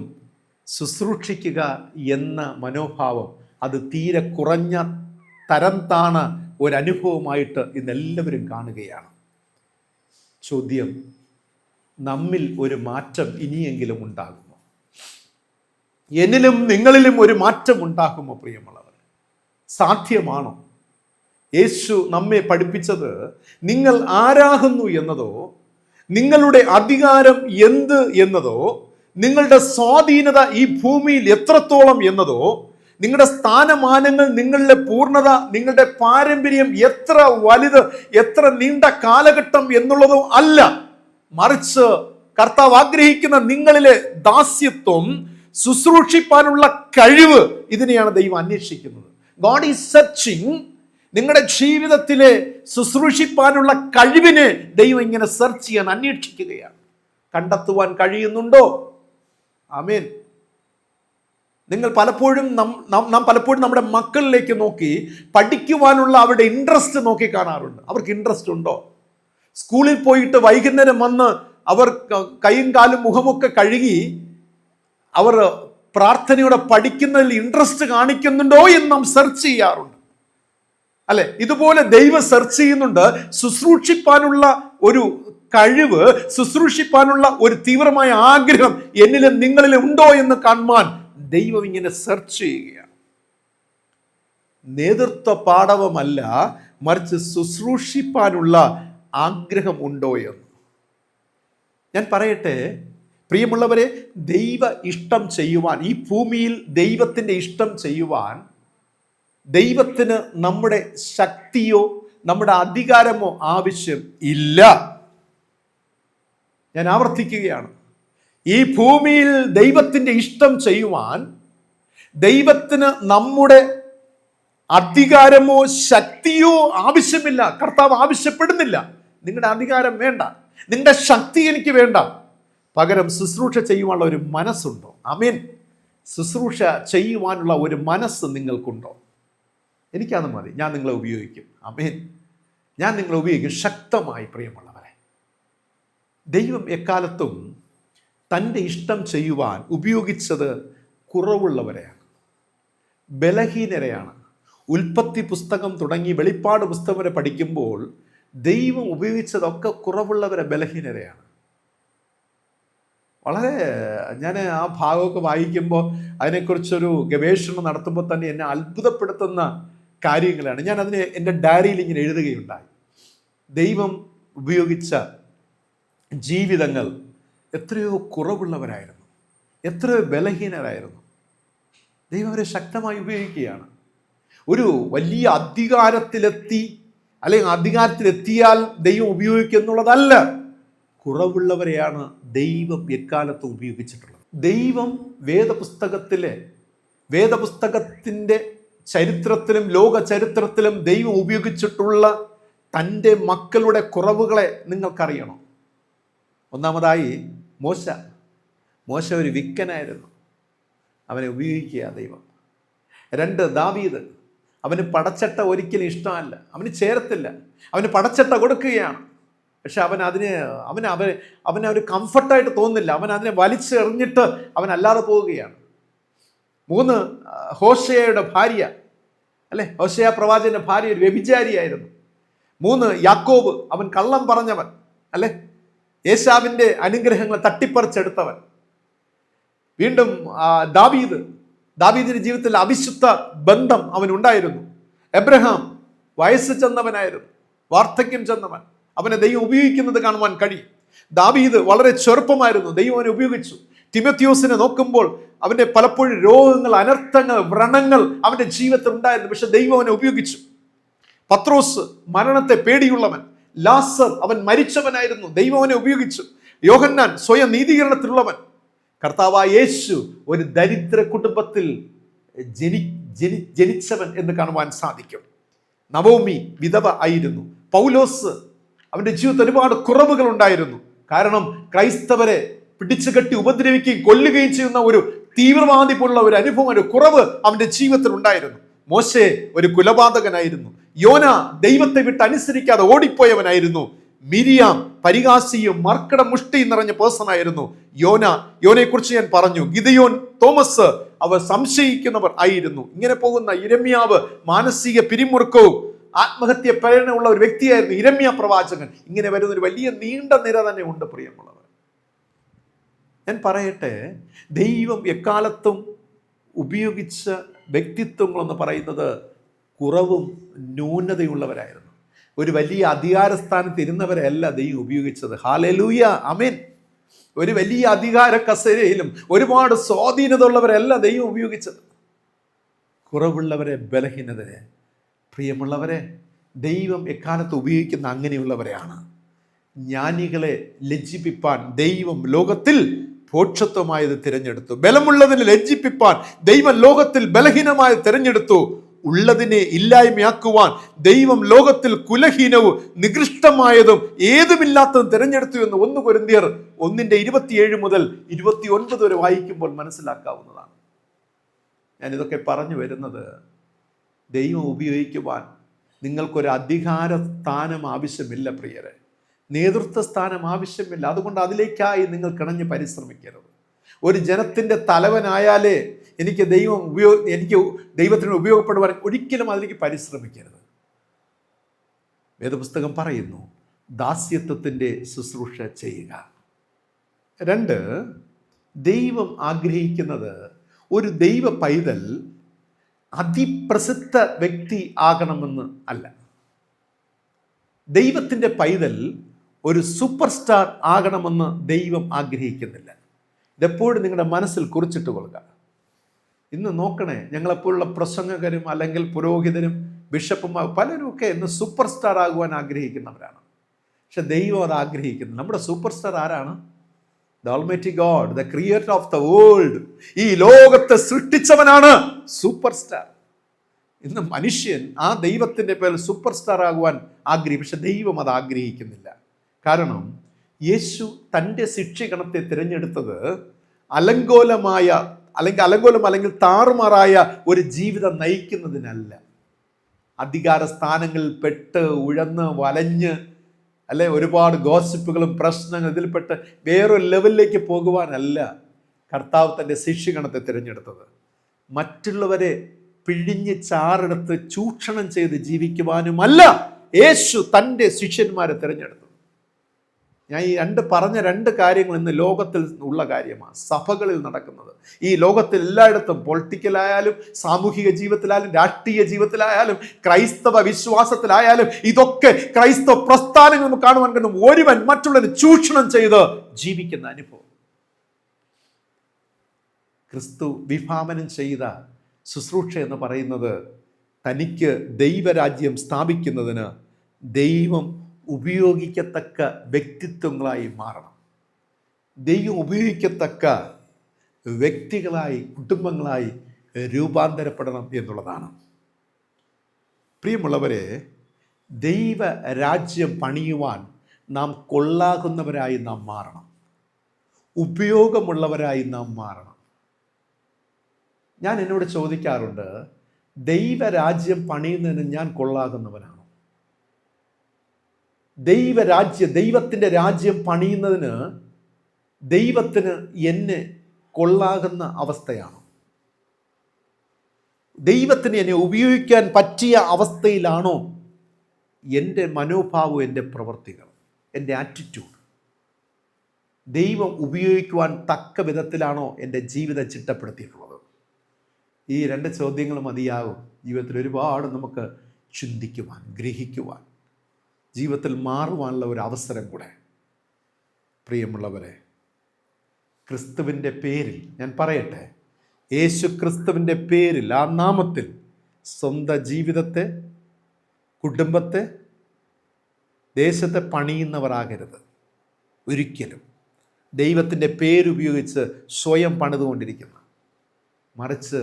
ശുശ്രൂഷിക്കുക എന്ന മനോഭാവം അത് തീരെ കുറഞ്ഞ തരം താണ ഒരനുഭവമായിട്ട് ഇന്നെല്ലാവരും കാണുകയാണ്. ചോദ്യം, നമ്മിൽ ഒരു മാറ്റം ഇനിയെങ്കിലും ഉണ്ടാകുമോ? എന്നിലും നിങ്ങളിലും ഒരു മാറ്റം ഉണ്ടാകുമോ? പ്രിയമുള്ളവർ, സാധ്യമാണോ? യേശു നമ്മെ പഠിപ്പിച്ചത് നിങ്ങൾ ആരാകുന്നു എന്നതോ, നിങ്ങളുടെ അധികാരം എന്ത് എന്നതോ, നിങ്ങളുടെ സ്വാധീനത ഈ ഭൂമിയിൽ എത്രത്തോളം എന്നതോ, നിങ്ങളുടെ സ്ഥാനമാനങ്ങൾ, നിങ്ങളുടെ പൂർണ്ണത, നിങ്ങളുടെ പാരമ്പര്യം എത്ര വലുത്, എത്ര നീണ്ട കാലഘട്ടം എന്നുള്ളതോ അല്ല. മറിച്ച് കർത്താവ് ആഗ്രഹിക്കുന്ന നിങ്ങളിലെ ദാസ്യത്വം, ശുശ്രൂഷിപ്പാനുള്ള കഴിവ്, ഇതിനെയാണ് ദൈവം അന്വേഷിക്കുന്നത്. God is searching. നിങ്ങളുടെ ജീവിതത്തിലെ ശുശ്രൂഷിപ്പാനുള്ള കഴിവിനെ ദൈവം ഇങ്ങനെ സെർച്ച് ചെയ്യാൻ, അന്വേഷിക്കുകയാണ്. കണ്ടെത്തുവാൻ കഴിയുന്നുണ്ടോ? ആമേൻ. നിങ്ങൾ പലപ്പോഴും നാം പലപ്പോഴും നമ്മുടെ മക്കളിലേക്ക് നോക്കി പഠിക്കുവാനുള്ള അവരുടെ ഇൻട്രസ്റ്റ് നോക്കി കാണാറുണ്ട്. അവർക്ക് ഇൻട്രസ്റ്റ് ഉണ്ടോ? സ്കൂളിൽ പോയിട്ട് വൈകുന്നേരം വന്ന് അവർ കൈയും കാലും മുഖമൊക്കെ കഴുകി അവർ പ്രാർത്ഥനയോടെ പഠിക്കുന്നതിൽ ഇൻട്രസ്റ്റ് കാണിക്കുന്നുണ്ടോ എന്ന് നാം സെർച്ച് ചെയ്യാറുണ്ട് അല്ലെ. ഇതുപോലെ ദൈവം സെർച്ച് ചെയ്യുന്നുണ്ട്. ശുശ്രൂഷിപ്പാനുള്ള ഒരു കഴിവ്, ശുശ്രൂഷിപ്പാനുള്ള ഒരു തീവ്രമായ ആഗ്രഹം എന്നിലും നിങ്ങളിലും ഉണ്ടോ എന്ന് കാണുവാൻ ദൈവം ഇങ്ങനെ സെർച്ച് ചെയ്യുകയാണ്. നേതൃത്വ പാടവമല്ല, മറിച്ച് ശുശ്രൂഷിപ്പാനുള്ള ആഗ്രഹം ഉണ്ടോ എന്ന്. ഞാൻ പറയട്ടെ പ്രിയമുള്ളവരെ, ദൈവ ഇഷ്ടം ചെയ്യുവാൻ, ഈ ഭൂമിയിൽ ദൈവത്തിൻ്റെ ഇഷ്ടം ചെയ്യുവാൻ ദൈവത്തിന് നമ്മുടെ ശക്തിയോ നമ്മുടെ അധികാരമോ ആവശ്യം ഇല്ല. ഞാൻ ആവർത്തിക്കുകയാണ്, ഈ ഭൂമിയിൽ ദൈവത്തിൻ്റെ ഇഷ്ടം ചെയ്യുവാൻ ദൈവത്തിന് നമ്മുടെ അധികാരമോ ശക്തിയോ ആവശ്യമില്ല. കർത്താവ് ആവശ്യപ്പെടുന്നില്ല, നിങ്ങളുടെ അധികാരം വേണ്ട, നിങ്ങളുടെ ശക്തി എനിക്ക് വേണ്ട, പകരം ശുശ്രൂഷ ചെയ്യുവാനുള്ള ഒരു മനസ്സുണ്ടോ? ആമേൻ. ശുശ്രൂഷ ചെയ്യുവാനുള്ള ഒരു മനസ്സ് നിങ്ങൾക്കുണ്ടോ? എനിക്കത് മതി, ഞാൻ നിങ്ങളെ ഉപയോഗിക്കും. ആമേൻ. ഞാൻ നിങ്ങളെ ഉപയോഗിക്കും ശക്തമായി. പ്രിയമുള്ളവരെ, ദൈവം എക്കാലത്തും തൻ്റെ ഇഷ്ടം ചെയ്യുവാൻ ഉപയോഗിച്ചത് കുറവുള്ളവരെയാണ്, ബലഹീനരെയാണ്. ഉൽപ്പത്തി പുസ്തകം തുടങ്ങി വെളിപ്പാട് പുസ്തകം വരെ പഠിക്കുമ്പോൾ ദൈവം ഉപയോഗിച്ചതൊക്കെ കുറവുള്ളവരെ, ബലഹീനരെയാണ്. വളരെ ഞാൻ ആ ഭാഗമൊക്കെ വായിക്കുമ്പോൾ അതിനെക്കുറിച്ചൊരു ഗവേഷണം നടത്തുമ്പോൾ തന്നെ എന്നെ അത്ഭുതപ്പെടുത്തുന്ന കാര്യങ്ങളാണ്. ഞാൻ അതിനെ എൻ്റെ ഡയറിയിൽ ഇങ്ങനെ എഴുതുകയുണ്ടായി. ദൈവം ഉപയോഗിച്ച ജീവിതങ്ങൾ എത്രയോ കുറവുള്ളവരായിരുന്നു, എത്രയോ ബലഹീനരായിരുന്നു. ദൈവം അവരെ ശക്തമായി ഉപയോഗിക്കുകയാണ്. ഒരു വലിയ അധികാരത്തിലെത്തി അല്ലെങ്കിൽ അധികാരത്തിലെത്തിയാൽ ദൈവം ഉപയോഗിക്കുക എന്നുള്ളതല്ല, കുറവുള്ളവരെയാണ് ദൈവം എക്കാലത്ത് ഉപയോഗിച്ചിട്ടുള്ളത്. ദൈവം വേദപുസ്തകത്തിൻ്റെ ചരിത്രത്തിലും ലോക ചരിത്രത്തിലും ദൈവം ഉപയോഗിച്ചിട്ടുള്ള തൻ്റെ മക്കളുടെ കുറവുകളെ നിങ്ങൾക്കറിയണം. ഒന്നാമതായി മോശ ഒരു വിക്കനായിരുന്നു, അവനെ ഉപയോഗിക്കുക ദൈവം. 2, ദാവീദ്. അവന് പടച്ചട്ട ഒരിക്കലും ഇഷ്ടമല്ല, അവന് ചേരത്തില്ല, അവന് പടച്ചട്ട കൊടുക്കുകയാണ്. പക്ഷെ അവന് ഒരു കംഫർട്ടായിട്ട് തോന്നുന്നില്ല, അവൻ അതിനെ വലിച്ചെറിഞ്ഞിട്ട് അവനല്ലാതെ പോവുകയാണ്. 3, ഹോശേയുടെ ഭാര്യ, അല്ലെ, ഹോശേയ പ്രവാചകന്റെ ഭാര്യ ഒരു വ്യഭിചാരിയായിരുന്നു. 3, യാക്കോബ്, അവൻ കള്ളം പറഞ്ഞവൻ, അല്ലെ, ഏശാവിൻ്റെ അനുഗ്രഹങ്ങൾ തട്ടിപ്പറിച്ചെടുത്തവൻ. വീണ്ടും ദാവീദിന്റെ ജീവിതത്തിൽ അവിശുദ്ധ ബന്ധം അവനുണ്ടായിരുന്നു. എബ്രഹാം വയസ്സ് ചെന്നവനായിരുന്നു, വാർദ്ധക്യം ചെന്നവൻ, അവനെ ദൈവം ഉപയോഗിക്കുന്നത് കാണുവാൻ കഴിയും. ദാവീദ് വളരെ ചെറുപ്പമായിരുന്നു, ദൈവം അവനെ ഉപയോഗിച്ചു. തിമോത്തിയോസിനെ നോക്കുമ്പോൾ അവൻ്റെ പലപ്പോഴും രോഗങ്ങൾ, അനർത്ഥങ്ങൾ, വ്രണങ്ങൾ അവൻ്റെ ജീവിതത്തിൽ ഉണ്ടായിരുന്നു, പക്ഷെ ദൈവം അവനെ ഉപയോഗിച്ചു. പത്രോസ് മരണത്തെ പേടിയുള്ളവൻ, ലാസർ അവൻ മരിച്ചവനായിരുന്നു, ദൈവം അവനെ ഉപയോഗിച്ചു. യോഹന്നാൻ സ്വയം നീതീകരണത്തിലുള്ളവൻ. കർത്താവായ യേശു ഒരു ദരിദ്ര കുടുംബത്തിൽ ജനിച്ചവൻ എന്ന് കാണുവാൻ സാധിക്കും. നവോമി വിധവ ആയിരുന്നു. പൗലോസ്, അവൻ്റെ ജീവിതത്തിൽ ഒരുപാട് കുറവുകൾ ഉണ്ടായിരുന്നു. കാരണം ക്രൈസ്തവരെ പിടിച്ചു കെട്ടി ഉപദ്രവിക്കുകയും കൊല്ലുകയും ചെയ്യുന്ന ഒരു തീവ്രവാദി പോലുള്ള ഒരു അനുഭവം, ഒരു കുറവ് അവൻ്റെ ജീവിതത്തിൽ ഉണ്ടായിരുന്നു. മോശെ ഒരു കുലപാതകനായിരുന്നു. യോന ദൈവത്തെ വിട്ട് അനുസരിക്കാതെ ഓടിപ്പോയവനായിരുന്നു. മിരിയാം പരിഹാസിയും മർക്കട മുഷ്ടിയും നിറഞ്ഞ പേഴ്സണായിരുന്നു. യോനയെക്കുറിച്ച് ഞാൻ പറഞ്ഞു. ഗിദെയോൻ, തോമസ് അവർ സംശയിക്കുന്നവർ ആയിരുന്നു. ഇങ്ങനെ പോകുന്ന യിരെമ്യാവ് മാനസിക പിരിമുറുക്കവും ആത്മഹത്യ പ്രേരണയുള്ള ഒരു വ്യക്തിയായിരുന്നു യിരെമ്യാ പ്രവാചകൻ. ഇങ്ങനെ വരുന്ന ഒരു വലിയ നീണ്ട നിര തന്നെ ഉണ്ട്. പ്രിയമുള്ളവർ, ഞാൻ പറയട്ടെ, ദൈവം എക്കാലത്തും ഉപയോഗിച്ച വ്യക്തിത്വങ്ങളെന്ന് പറയുന്നത് കുറവും ന്യൂനതയുള്ളവരായിരുന്നു. ഒരു വലിയ അധികാരസ്ഥാനത്ത് ഇരുന്നവരല്ല ദൈവം ഉപയോഗിച്ചത്. ഹല്ലേലൂയ, ആമേൻ. ഒരു വലിയ അധികാര കസേരയിലും ഒരുപാട് സ്വാധീനത ഉള്ളവരല്ല ദൈവം ഉപയോഗിച്ചത്. കുറവുള്ളവരെ, ബലഹീനതരെ. പ്രിയമുള്ളവരെ, ദൈവം എക്കാലത്ത് ഉപയോഗിക്കുന്ന അങ്ങനെയുള്ളവരെയാണ്. ജ്ഞാനികളെ ലജ്ജിപ്പിപ്പാൻ ദൈവം ലോകത്തിൽ ഭോക്ഷത്വമായത് തിരഞ്ഞെടുത്തു. ബലമുള്ളതിനെ ലജ്ജിപ്പിപ്പാൻ ദൈവം ലോകത്തിൽ ബലഹീനമായത് തിരഞ്ഞെടുത്തു. ഉള്ളതിനെ ഇല്ലായ്മയാക്കുവാൻ ദൈവം ലോകത്തിൽ കുലഹീനവും നികൃഷ്ടമായതും ഏതുമില്ലാത്തതും തിരഞ്ഞെടുത്തു എന്ന് 1 കൊരിന്ത്യർ 1:27 മുതൽ 29 വരെ വായിക്കുമ്പോൾ മനസ്സിലാക്കാവുന്നതാണ്. ഞാനിതൊക്കെ പറഞ്ഞു വരുന്നത്, ദൈവം ഉപയോഗിക്കുവാൻ നിങ്ങൾക്കൊരു അധികാര സ്ഥാനം ആവശ്യമില്ല പ്രിയരെ, നേതൃത്വ സ്ഥാനം ആവശ്യമില്ല. അതുകൊണ്ട് അതിലേക്കായി നിങ്ങൾ കിണഞ്ഞ് പരിശ്രമിക്കരുത്. ഒരു ജനത്തിൻ്റെ തലവനായാലേ എനിക്ക് ദൈവത്തിന് ഉപയോഗപ്പെടുവാൻ ഒരിക്കലും അതിലേക്ക് പരിശ്രമിക്കരുത്. വേദപുസ്തകം പറയുന്നു, ദാസ്യത്വത്തിൻ്റെ ശുശ്രൂഷ ചെയ്യുക. 2, ദൈവം ആഗ്രഹിക്കുന്നത് ഒരു ദൈവ പൈതൽ അതിപ്രസിദ്ധ വ്യക്തി ആകണമെന്ന് അല്ല. ദൈവത്തിൻ്റെ പൈതൽ ഒരു സൂപ്പർ സ്റ്റാർ ആകണമെന്ന് ദൈവം ആഗ്രഹിക്കുന്നില്ല. ഇതെപ്പോഴും നിങ്ങളുടെ മനസ്സിൽ കുറിച്ചിട്ട് കൊള്ളുക. ഇന്ന് നോക്കണേ, ഞങ്ങളെപ്പോലുള്ള പ്രസംഗകരും അല്ലെങ്കിൽ പുരോഹിതരും ബിഷപ്പുമാർ പലരുമൊക്കെ ഇന്ന് സൂപ്പർ സ്റ്റാർ ആകുവാൻ ആഗ്രഹിക്കുന്നവരാണ്. പക്ഷെ ദൈവം അത് ആഗ്രഹിക്കുന്നു. നമ്മുടെ സൂപ്പർ സ്റ്റാർ ആരാണ്? The almighty God, the creator of the world. ഈ ലോകത്തെ സൃഷ്ടിച്ചവനാണ് സൂപ്പർ സ്റ്റാർ. ഇന്ന് മനുഷ്യൻ ആ ദൈവത്തിൻ്റെ പേരിൽ സൂപ്പർ സ്റ്റാർ ആകുവാൻ ആഗ്രഹിക്കും. പക്ഷെ ദൈവം അത് ആഗ്രഹിക്കുന്നില്ല. കാരണം യേശു തൻ്റെ ശിക്ഷഗണത്തെ തിരഞ്ഞെടുത്തത് അലങ്കോലമായ അല്ലെങ്കിൽ താറുമാറായ ഒരു ജീവിതം നയിക്കുന്നതിനല്ല, അധികാര സ്ഥാനങ്ങളിൽ പെട്ട് ഉഴന്ന് വലഞ്ഞ് ഒരുപാട് ഗോസിപ്പുകളും പ്രശ്നങ്ങളും ഇതിൽപ്പെട്ട് വേറൊരു ലെവലിലേക്ക് പോകുവാനല്ല കർത്താവ് തൻ്റെ ശിഷ്യഗണത്തെ തിരഞ്ഞെടുത്തത്. മറ്റുള്ളവരെ പിഴിഞ്ഞ് ചാറെടുത്ത് ചൂഷണം ചെയ്ത് ജീവിക്കുവാനുമല്ല യേശു തൻ്റെ ശിഷ്യന്മാരെ തിരഞ്ഞെടുത്തത്. ഞാൻ ഈ പറഞ്ഞ രണ്ട് കാര്യങ്ങൾ ഇന്ന് ലോകത്തിൽ ഉള്ള കാര്യമാണ്, സഭകളിൽ നടക്കുന്നത്. ഈ ലോകത്തിൽ എല്ലായിടത്തും, പൊളിറ്റിക്കലായാലും സാമൂഹിക ജീവിതത്തിലായാലും രാഷ്ട്രീയ ജീവിതത്തിലായാലും ക്രൈസ്തവ വിശ്വാസത്തിലായാലും ഇതൊക്കെ ക്രൈസ്തവ പ്രസ്ഥാനങ്ങൾ നമുക്ക് കാണുവാൻ കഴിയും. ഒരുവൻ മറ്റുള്ളവരെ ചൂഷണം ചെയ്ത് ജീവിക്കുന്ന അനുഭവം. ക്രിസ്തു വിഭാവനം ചെയ്ത ശുശ്രൂഷ എന്ന് പറയുന്നത് തനിക്ക് ദൈവരാജ്യം സ്ഥാപിക്കുന്നതിന് ദൈവം ഉപയോഗിക്കത്തക്ക വ്യക്തിത്വങ്ങളായി മാറണം. ദൈവം ഉപയോഗിക്കത്തക്ക വ്യക്തികളായി, കുടുംബങ്ങളായി രൂപാന്തരപ്പെടണം എന്നുള്ളതാണ്. പ്രിയമുള്ളവരെ, ദൈവരാജ്യം പണിയുവാൻ നാം കൊള്ളാകുന്നവരായി നാം മാറണം, ഉപയോഗമുള്ളവരായി നാം മാറണം. ഞാൻ എന്നോട് ചോദിക്കാറുണ്ട്, ദൈവരാജ്യം പണിയുന്നതിന് ഞാൻ കൊള്ളാകുന്നവനാണോ? ദൈവത്തിൻ്റെ രാജ്യം പണിയുന്നതിന് ദൈവത്തിന് എന്നെ കൊള്ളാകുന്ന അവസ്ഥയാണോ? ദൈവത്തിന് എന്നെ ഉപയോഗിക്കാൻ പറ്റിയ അവസ്ഥയിലാണോ എൻ്റെ മനോഭാവം, എൻ്റെ പ്രവൃത്തികൾ, എൻ്റെ ആറ്റിറ്റ്യൂഡ്? ദൈവം ഉപയോഗിക്കുവാൻ തക്ക വിധത്തിലാണോ എൻ്റെ ജീവിതം ചിട്ടപ്പെടുത്തിയിട്ടുള്ളത്? ഈ രണ്ട് ചോദ്യങ്ങൾ മതിയാകും ജീവിതത്തിൽ ഒരുപാട് നമുക്ക് ചിന്തിക്കുവാൻ, ഗ്രഹിക്കുവാൻ, ജീവിതത്തിൽ മാറുവാനുള്ള ഒരു അവസരം കൂടെ. പ്രിയമുള്ളവരെ, ക്രിസ്തുവിൻ്റെ പേരിൽ ഞാൻ പറയട്ടെ, യേശു ക്രിസ്തുവിൻ്റെ പേരിൽ, ആ നാമത്തിൽ സ്വന്തം ജീവിതത്തെ, കുടുംബത്തെ, ദേശത്തെ പണിയുന്നവരാകരുത് ഒരിക്കലും. ദൈവത്തിൻ്റെ പേരുപയോഗിച്ച് സ്വയം പണിതുകൊണ്ടിരിക്കുന്ന, മറിച്ച്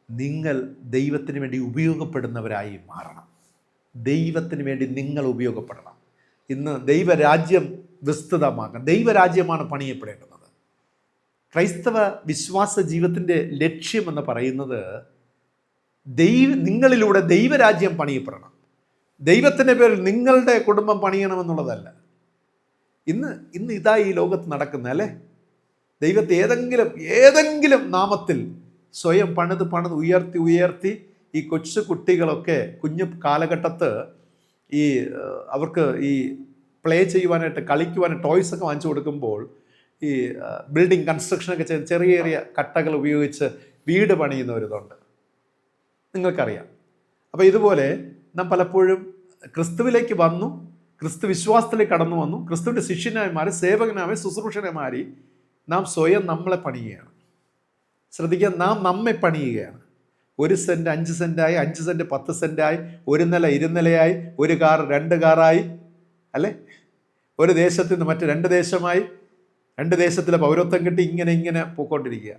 നിങ്ങൾ ദൈവത്തിന് വേണ്ടി ഉപയോഗപ്പെടുന്നവരായി മാറണം. ദൈവത്തിന് വേണ്ടി നിങ്ങൾ ഉപയോഗപ്പെടണം. ഇന്ന് ദൈവരാജ്യം വിസ്തൃതമാകാൻ, ദൈവരാജ്യമാണ് പണിയപ്പെടേണ്ടത്. ക്രൈസ്തവ വിശ്വാസ ജീവിതത്തിൻ്റെ ലക്ഷ്യമെന്ന് പറയുന്നത് നിങ്ങളിലൂടെ ദൈവരാജ്യം പണിയപ്പെടണം. ദൈവത്തിൻ്റെ പേരിൽ നിങ്ങളുടെ കുടുംബം പണിയണമെന്നുള്ളതല്ല. ഇന്ന് ഇതാ ഈ ലോകത്ത് നടക്കുന്നത്, അല്ലേ? ദൈവത്തെ ഏതെങ്കിലും നാമത്തിൽ സ്വയം പണിത് ഉയർത്തി ഈ കൊച്ചു കുട്ടികളൊക്കെ കുഞ്ഞു കാലഘട്ടത്ത് അവർക്ക് ഈ പ്ലേ ചെയ്യുവാനായിട്ട്, കളിക്കുവാനായിട്ട് ടോയ്സൊക്കെ വാങ്ങിച്ചു കൊടുക്കുമ്പോൾ ഈ ബിൽഡിംഗ് കൺസ്ട്രക്ഷനൊക്കെ ചെയ്ത് ചെറിയ കട്ടകൾ ഉപയോഗിച്ച് വീട് പണിയുന്നവരിതുണ്ട്, നിങ്ങൾക്കറിയാം. അപ്പോൾ ഇതുപോലെ നാം പലപ്പോഴും ക്രിസ്തുവിലേക്ക് വന്നു, ക്രിസ്തു വിശ്വാസത്തിലേക്ക് കടന്നു വന്നു, ക്രിസ്തുവിൻ്റെ ശിഷ്യനായി മാറി, സേവകനായി, ശുശ്രൂഷനായി മാറി നാം സ്വയം നമ്മളെ പണിയുകയാണ്. ശ്രദ്ധിക്കുക, നാം നമ്മെ പണിയുകയാണ്. 1 സെൻറ്റ് 5 സെൻറ്റായി, 5 സെൻറ്റ് 10 സെൻറ്റായി, 1 നില 2 നിലയായി, 1 കാർ 2 കാറായി, അല്ലേ? ഒരു ദേശത്ത് നിന്ന് മറ്റ് 2 ദേശമായി, 2 ദേശത്തിലെ പൗരത്വം കിട്ടി, ഇങ്ങനെ പോയിക്കൊണ്ടിരിക്കുക.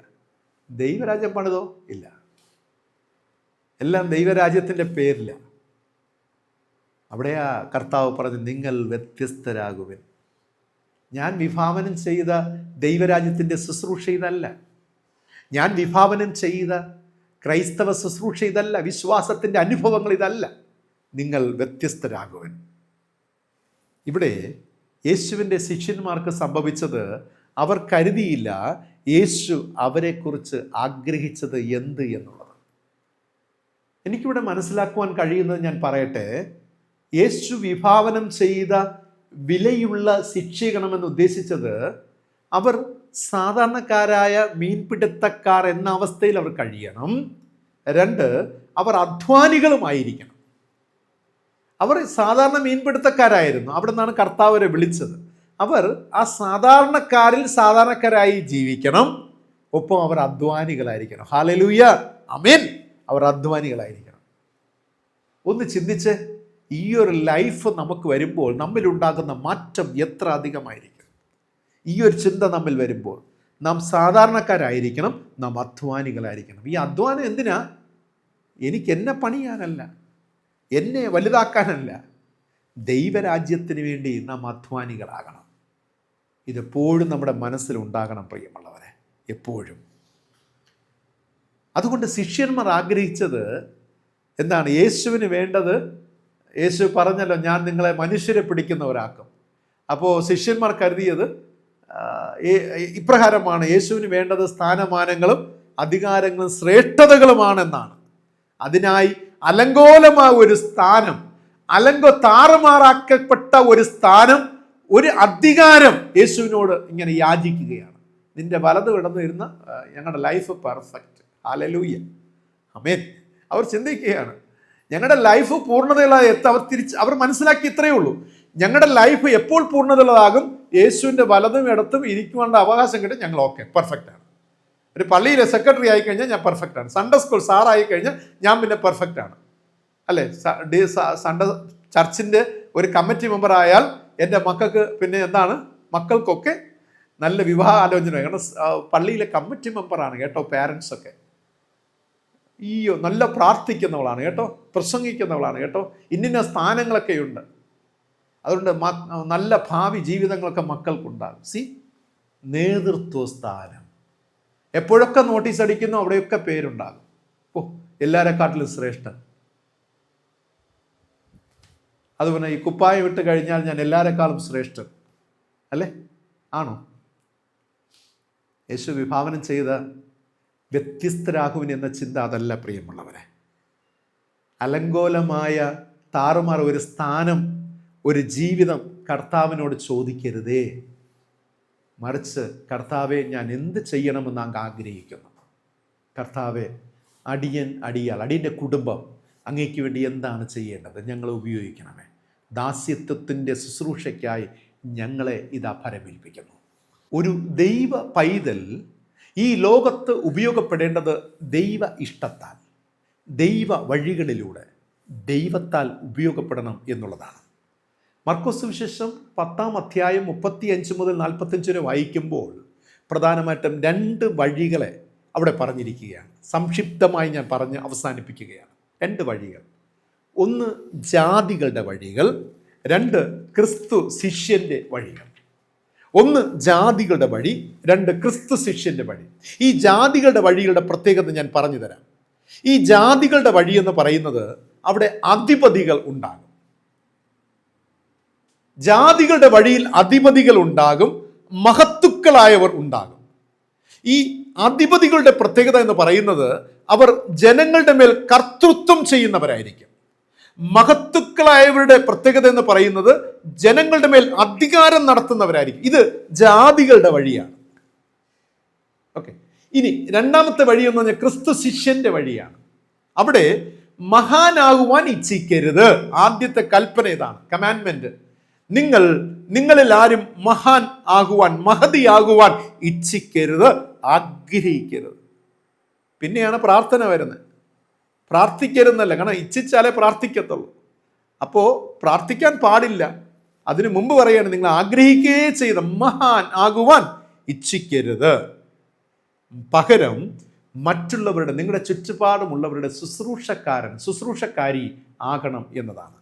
ദൈവരാജ്യം പണിതോ? ഇല്ല. എല്ലാം ദൈവരാജ്യത്തിൻ്റെ പേരില്ല. അവിടെയാ കർത്താവ് പറഞ്ഞു, നിങ്ങൾ വ്യത്യസ്തരാകുവിൻ. ഞാൻ വിഭാവനം ചെയ്ത ദൈവരാജ്യത്തിൻ്റെ ശുശ്രൂഷ ഇതല്ല. ഞാൻ വിഭാവനം ചെയ്ത ക്രൈസ്തവ ശുശ്രൂഷ ഇതല്ല. വിശ്വാസത്തിൻ്റെ അനുഭവങ്ങൾ ഇതല്ല. നിങ്ങൾ വ്യത്യസ്തരാകുവൻ. ഇവിടെ യേശുവിൻ്റെ ശിഷ്യന്മാർക്ക് സംഭവിച്ചത് അവർ കരുതിയില്ല യേശു അവരെക്കുറിച്ച് ആഗ്രഹിച്ചത് എന്ത് എന്നുള്ളത്. എനിക്കിവിടെ മനസ്സിലാക്കുവാൻ കഴിയുന്നത് ഞാൻ പറയട്ടെ. യേശു വിഭാവനം ചെയ്ത വിലയുള്ള ശിക്ഷീകണമെന്ന് ഉദ്ദേശിച്ചത് അവർ സാധാരണക്കാരായ മീൻപിടുത്തക്കാർ എന്ന അവസ്ഥയിൽ അവർ കഴിയണം. 2, അവർ അധ്വാനികളുമായിരിക്കണം. അവർ സാധാരണ മീൻപിടുത്തക്കാരായിരുന്നു. അവിടെ നിന്നാണ് കർത്താവ് അവരെ വിളിച്ചത്. അവർ ആ സാധാരണക്കാരിൽ സാധാരണക്കാരായി ജീവിക്കണം. ഒപ്പം അവർ അധ്വാനികളായിരിക്കണം. ഹല്ലേലൂയ, ആമേൻ. അവർ അധ്വാനികളായിരിക്കണം. ഒന്ന് ചിന്തിച്ച്, ഈ ഒരു ലൈഫ് നമുക്ക് വരുമ്പോൾ നമ്മിലുണ്ടാകുന്ന മാറ്റം എത്ര അധികമായിരിക്കും. ഈ ഒരു ചിന്ത നമ്മിൽ വരുമ്പോൾ നാം സാധാരണക്കാരായിരിക്കണം, നാം അധ്വാനികളായിരിക്കണം. ഈ അധ്വാനം എന്തിനാ? എനിക്ക് എന്നെ പണിയാനല്ല, എന്നെ വലുതാക്കാനല്ല, ദൈവരാജ്യത്തിന് വേണ്ടി നാം അധ്വാനികളാകണം. ഇതെപ്പോഴും നമ്മുടെ മനസ്സിലുണ്ടാകണം പ്രിയമുള്ളവരെ, എപ്പോഴും. അതുകൊണ്ട് ശിഷ്യന്മാർ ആഗ്രഹിച്ചത് എന്താണ്? യേശുവിന് വേണ്ടത്, യേശു പറഞ്ഞല്ലോ, ഞാൻ നിങ്ങളെ മനുഷ്യരെ പിടിക്കുന്നവരാക്കും. അപ്പോൾ ശിഷ്യന്മാർ കരുതിയത് ഇപ്രകാരമാണ്: യേശുവിന് വേണ്ടത് സ്ഥാനമാനങ്ങളും അധികാരങ്ങളും ശ്രേഷ്ഠതകളുമാണെന്നാണ്. അതിനായി അലങ്കോലമായ ഒരു സ്ഥാനം, താറുമാറാക്കപ്പെട്ട ഒരു സ്ഥാനം, ഒരു അധികാരം യേശുവിനോട് ഇങ്ങനെ യാചിക്കുകയാണ്. നിന്റെ വലത് കിടന്നിരുന്ന ഞങ്ങളുടെ ലൈഫ് പെർഫെക്റ്റ്. ഹല്ലേലൂയ, ആമേൻ. അവർ ചിന്തിക്കുകയാണ്, ഞങ്ങളുടെ ലൈഫ് പൂർണ്ണതയുള്ളതായി അവർ മനസ്സിലാക്കി ഇത്രയേ ഉള്ളൂ: ഞങ്ങളുടെ ലൈഫ് എപ്പോൾ പൂർണ്ണതയുള്ളതാകും? യേശുവിൻ്റെ വലതും ഇടത്തും ഇരിക്കുവാനുള്ള അവകാശം കിട്ടും, ഞങ്ങൾ ഓക്കെ, പെർഫെക്റ്റ് ആണ്. ഒരു പള്ളിയിലെ സെക്രട്ടറി ആയിക്കഴിഞ്ഞാൽ ഞാൻ പെർഫെക്റ്റ് ആണ്. സൺഡേ സ്കൂൾ സാറായി കഴിഞ്ഞാൽ ഞാൻ പിന്നെ പെർഫെക്റ്റ് ആണ്, അല്ലേ? സൺഡേ ചർച്ചിൻ്റെ ഒരു കമ്മിറ്റി മെമ്പർ ആയാൽ എൻ്റെ മക്കൾക്ക് പിന്നെ എന്താണ്? മക്കൾക്കൊക്കെ നല്ല വിവാഹ ആലോചന. കാരണം പള്ളിയിലെ കമ്മിറ്റി മെമ്പറാണ് കേട്ടോ പാരൻസ് ഒക്കെ. ഈയോ, നല്ല പ്രാർത്ഥിക്കുന്നവളാണ് കേട്ടോ, പ്രസംഗിക്കുന്നവളാണ് കേട്ടോ, ഇന്നിന്ന സ്ഥാനങ്ങളൊക്കെ ഉണ്ട്. അതുകൊണ്ട് നല്ല ഭാവി ജീവിതങ്ങളൊക്കെ മക്കൾക്കുണ്ടാകും. നേതൃത്വ സ്ഥാനം എപ്പോഴൊക്കെ നോട്ടീസ് അടിക്കുന്നു അവിടെയൊക്കെ പേരുണ്ടാകും. എല്ലാരെക്കാട്ടിലും ശ്രേഷ്ഠൻ. അതുപോലെ ഈ കുപ്പായം ഇട്ട് കഴിഞ്ഞാൽ ഞാൻ എല്ലാരെക്കാളും ശ്രേഷ്ഠൻ, അല്ലേ? ആണോ? യേശു വിഭാവനം ചെയ്ത വ്യത്യസ്തരാകുവിൻ എന്ന ചിന്ത അതല്ല പ്രിയമുള്ളവരെ. അലങ്കോലമായ താറുമാർ ഒരു സ്ഥാനം, ഒരു ജീവിതം കർത്താവിനോട് ചോദിക്കരുതേ. മറിച്ച്, കർത്താവെ, ഞാൻ എന്ത് ചെയ്യണമെന്ന് അങ്ങ് ആഗ്രഹിക്കുന്നു. കർത്താവെ, അടിയൻ്റെ കുടുംബം അങ്ങേക്ക് വേണ്ടി എന്താണ് ചെയ്യേണ്ടത്? ഞങ്ങളെ ഉപയോഗിക്കണമേ. ദാസ്യത്വത്തിൻ്റെ ശുശ്രൂഷയ്ക്കായി ഞങ്ങളെ ഇതാ ഫലമേൽപ്പിക്കുന്നു. ഒരു ദൈവ പൈതൽ ഈ ലോകത്ത് ഉപയോഗപ്പെടേണ്ടത് ദൈവ ഇഷ്ടത്താൽ, ദൈവ വഴികളിലൂടെ, ദൈവത്താൽ ഉപയോഗപ്പെടണം എന്നുള്ളതാണ്. മർക്കോസ് സുവിശേഷം 10-ാം അധ്യായം 35 മുതൽ 45 വരെ വായിക്കുമ്പോൾ പ്രധാനമായിട്ടും 2 വഴികളെ അവിടെ പറഞ്ഞിരിക്കുകയാണ്. സംക്ഷിപ്തമായി ഞാൻ പറഞ്ഞ് അവസാനിപ്പിക്കുകയാണ്. 2 വഴികൾ: ഒന്ന് ജാതികളുടെ വഴികൾ, 2 ക്രിസ്തു ശിഷ്യൻ്റെ വഴികൾ. ഒന്ന് ജാതികളുടെ വഴി, 2 ക്രിസ്തു ശിഷ്യൻ്റെ വഴി. ഈ ജാതികളുടെ വഴികളുടെ പ്രത്യേകത ഞാൻ പറഞ്ഞു തരാം. ഈ ജാതികളുടെ വഴി എന്ന് പറയുന്നത് അവിടെ അധിപതികൾ ഉണ്ടാകും. ജാതികളുടെ വഴിയിൽ അധിപതികൾ ഉണ്ടാകും, മഹത്തുക്കളായവർ ഉണ്ടാകും. ഈ അധിപതികളുടെ പ്രത്യേകത എന്ന് പറയുന്നത് അവർ ജനങ്ങളുടെ മേൽ കർത്തൃത്വം ചെയ്യുന്നവരായിരിക്കും. മഹത്തുക്കളായവരുടെ പ്രത്യേകത എന്ന് പറയുന്നത് ജനങ്ങളുടെ മേൽ അധികാരം നടത്തുന്നവരായിരിക്കും. ഇത് ജാതികളുടെ വഴിയാണ്. ഓക്കെ. ഇനി രണ്ടാമത്തെ വഴി എന്ന് പറഞ്ഞാൽ ക്രിസ്തു ശിഷ്യന്റെ വഴിയാണ്. അവിടെ മഹാനാകുവാൻ ഇച്ഛിക്കരുത്. ആദ്യത്തെ കൽപ്പന ഇതാണ്, കമാൻഡ്മെന്റ്. നിങ്ങളിൽ ആരും മഹാൻ ആകുവാൻ, മഹതിയാകുവാൻ ഇച്ഛിക്കരുത്, ആഗ്രഹിക്കരുത്. പിന്നെയാണ് പ്രാർത്ഥന വരുന്നത്. പ്രാർത്ഥിക്കരുതെന്നല്ല, കാരണം ഇച്ഛിച്ചാലേ പ്രാർത്ഥിക്കത്തുള്ളൂ. അപ്പോൾ പ്രാർത്ഥിക്കാൻ പാടില്ല. അതിനു മുമ്പ് പറയാണ്, നിങ്ങൾ ആഗ്രഹിക്കുകയേ ചെയ്ത് മഹാൻ ആകുവാൻ ഇച്ഛിക്കരുത്. പകരം മറ്റുള്ളവരുടെ, നിങ്ങളുടെ ചുറ്റുപാടുമുള്ളവരുടെ ശുശ്രൂഷക്കാരി ആകണം എന്നതാണ്.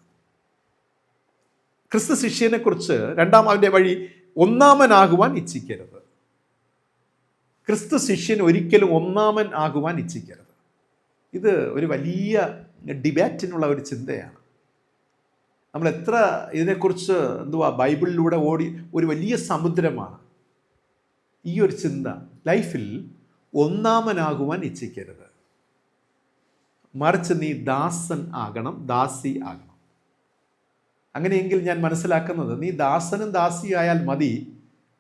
ക്രിസ്തു ശിഷ്യനെ കുറിച്ച് രണ്ടാമത്തെ വഴി, ഒന്നാമനാകുവാൻ ഇച്ഛിക്കരുത്. ക്രിസ്തു ശിഷ്യൻ ഒരിക്കലും ഒന്നാമൻ ആകുവാൻ ഇച്ഛിക്കരുത്. ഇത് ഒരു വലിയ ഡിബേറ്റിനുള്ള ഒരു ചിന്തയാണ്. നമ്മൾ എത്ര ഇതിനെക്കുറിച്ച് ബൈബിളിലൂടെ ഓടി, ഒരു വലിയ സമുദ്രമാണ് ഈ ഒരു ചിന്ത. ലൈഫിൽ ഒന്നാമനാകുവാൻ ഇച്ഛിക്കരുത്, മറിച്ച് നീ ദാസൻ ആകണം, ദാസി ആകണം. അങ്ങനെയെങ്കിൽ ഞാൻ മനസ്സിലാക്കുന്നത്, നീ ദാസനും ദാസിയായാൽ മതി,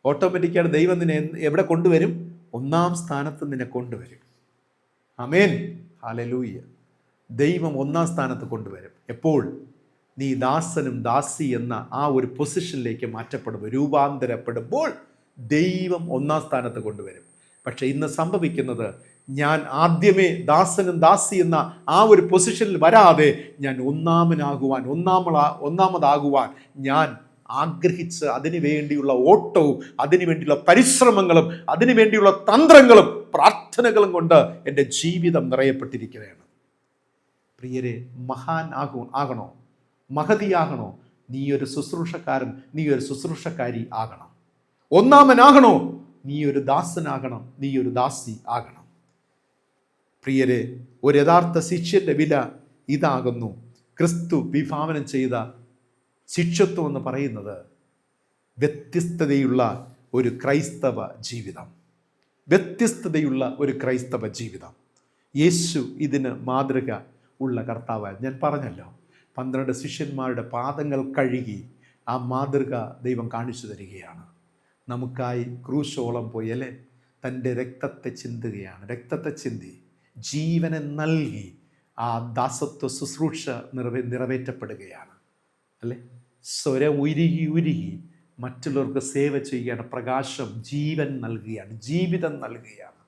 ഓട്ടോമാറ്റിക്കായിട്ട് ദൈവം നിന്നെ എവിടെ കൊണ്ടുവരും? ഒന്നാം സ്ഥാനത്ത് നിന്നെ കൊണ്ടുവരും. ആമേൻ, ഹല്ലേലൂയ. ദൈവം ഒന്നാം സ്ഥാനത്ത് കൊണ്ടുവരും. എപ്പോൾ? നീ ദാസനും ദാസി എന്ന ആ ഒരു പൊസിഷനിലേക്ക് മാറ്റപ്പെടുമ്പോൾ, രൂപാന്തരപ്പെടുമ്പോൾ ദൈവം ഒന്നാം സ്ഥാനത്ത് കൊണ്ടുവരും. പക്ഷെ ഇന്ന് സംഭവിക്കുന്നത്, ഞാൻ ആദ്യമേ ദാസനും ദാസി എന്ന ആ ഒരു പൊസിഷനിൽ വരാതെ ഞാൻ ഒന്നാമതാകുവാൻ ഞാൻ ആഗ്രഹിച്ച് അതിനു വേണ്ടിയുള്ള ഓട്ടവും അതിനു വേണ്ടിയുള്ള പരിശ്രമങ്ങളും അതിനു വേണ്ടിയുള്ള തന്ത്രങ്ങളും പ്രാർത്ഥനകളും കൊണ്ട് എൻ്റെ ജീവിതം നിറയപ്പെട്ടിരിക്കുകയാണ്. പ്രിയരെ, ആകണോ, മഹതിയാകണോ, നീ ഒരു ശുശ്രൂഷക്കാരൻ, നീ ഒരു ശുശ്രൂഷക്കാരി ആകണം. ഒന്നാമനാകണോ, നീ ഒരു ദാസനാകണം, നീ ഒരു ദാസി ആകണം. പ്രിയരെ, ഒരു യഥാർത്ഥ ശിഷ്യന്റെ വില ഇതാകുന്നു. ക്രിസ്തു വിഭാവനം ചെയ്ത ശിഷ്യത്വം എന്ന് പറയുന്നത് വ്യത്യസ്തതയുള്ള ഒരു ക്രൈസ്തവ ജീവിതം. വ്യത്യസ്തതയുള്ള ഒരു ക്രൈസ്തവ ജീവിതം. യേശു ഇതിന് മാതൃക ഉള്ള കർത്താവായി. ഞാൻ പറഞ്ഞല്ലോ, 12 ശിഷ്യന്മാരുടെ പാദങ്ങൾ കഴുകി ആ മാതൃക ദൈവം കാണിച്ചു തരികയാണ്. നമുക്കായി ക്രൂശോളം പോയി അല്ലേ, തൻ്റെ രക്തത്തെ ചിന്തുകയാണ്. രക്തത്തെ ചിന്തി ജീവനെ നൽകി ആ ദാസത്വ ശുശ്രൂഷ നിറവേറ്റപ്പെടുകയാണ് അല്ലേ. സ്വരം ഉരുകി മറ്റുള്ളവർക്ക് സേവ ചെയ്യുകയാണ്. പ്രകാശം, ജീവൻ നൽകുകയാണ്, ജീവിതം നൽകുകയാണ്.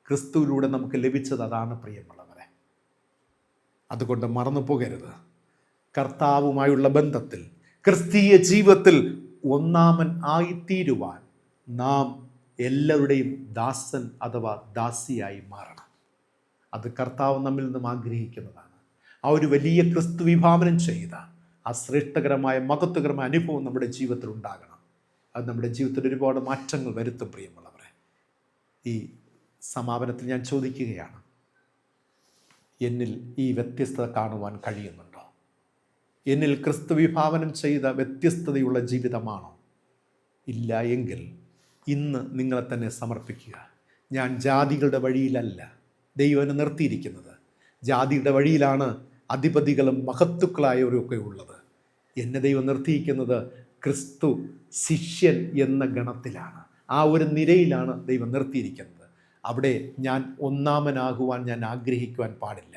ക്രിസ്തുവിലൂടെ നമുക്ക് ലഭിച്ചത് അതാണ് പ്രിയമുള്ളവരെ. അതുകൊണ്ട് മറന്നു പോകരുത്, കർത്താവുമായുള്ള ബന്ധത്തിൽ, ക്രിസ്തീയ ജീവിതത്തിൽ ഒന്നാമൻ ആയിത്തീരുവാൻ നാം എല്ലാവരുടെയും ദാസൻ അഥവാ ദാസിയായി മാറണം. അത് കർത്താവ് നമ്മിൽ നിന്നും ആഗ്രഹിക്കുന്നതാണ്. ആ ഒരു വലിയ ക്രിസ്തു വിഭാവനം ചെയ്ത ആ ശ്രേഷ്ഠകരമായ മഹത്വകരമായ അനുഭവം നമ്മുടെ ജീവിതത്തിൽ ഉണ്ടാകണം. അത് നമ്മുടെ ജീവിതത്തിൽ ഒരുപാട് മാറ്റങ്ങൾ വരുത്തും പ്രിയമുള്ളവരെ. ഈ സമാപനത്തിൽ ഞാൻ ചോദിക്കുകയാണ്, എന്നിൽ ഈ വ്യത്യസ്തത കാണുവാൻ കഴിയുന്നുണ്ടോ? എന്നിൽ ക്രിസ്തു വിഭാവനം ചെയ്ത വ്യത്യസ്തതയുള്ള ജീവിതമാണോ? ഇല്ല എങ്കിൽ ഇന്ന് നിങ്ങളെ തന്നെ സമർപ്പിക്കുക. ഞാൻ ജാതികളുടെ വഴിയിലല്ല ദൈവനെ നിർത്തിയിരിക്കുന്നത്. ജാതിയുടെ വഴിയിലാണ് അധിപതികളും മഹത്തുക്കളായവരൊക്കെ ഉള്ളത്. എന്നെ ദൈവം നിർത്തിയിരിക്കുന്നത് ക്രിസ്തു ശിഷ്യൻ എന്ന ഗണത്തിലാണ്. ആ ഒരു നിരയിലാണ് ദൈവം നിർത്തിയിരിക്കുന്നത്. അവിടെ ഞാൻ ഒന്നാമനാകുവാൻ ഞാൻ ആഗ്രഹിക്കുവാൻ പാടില്ല.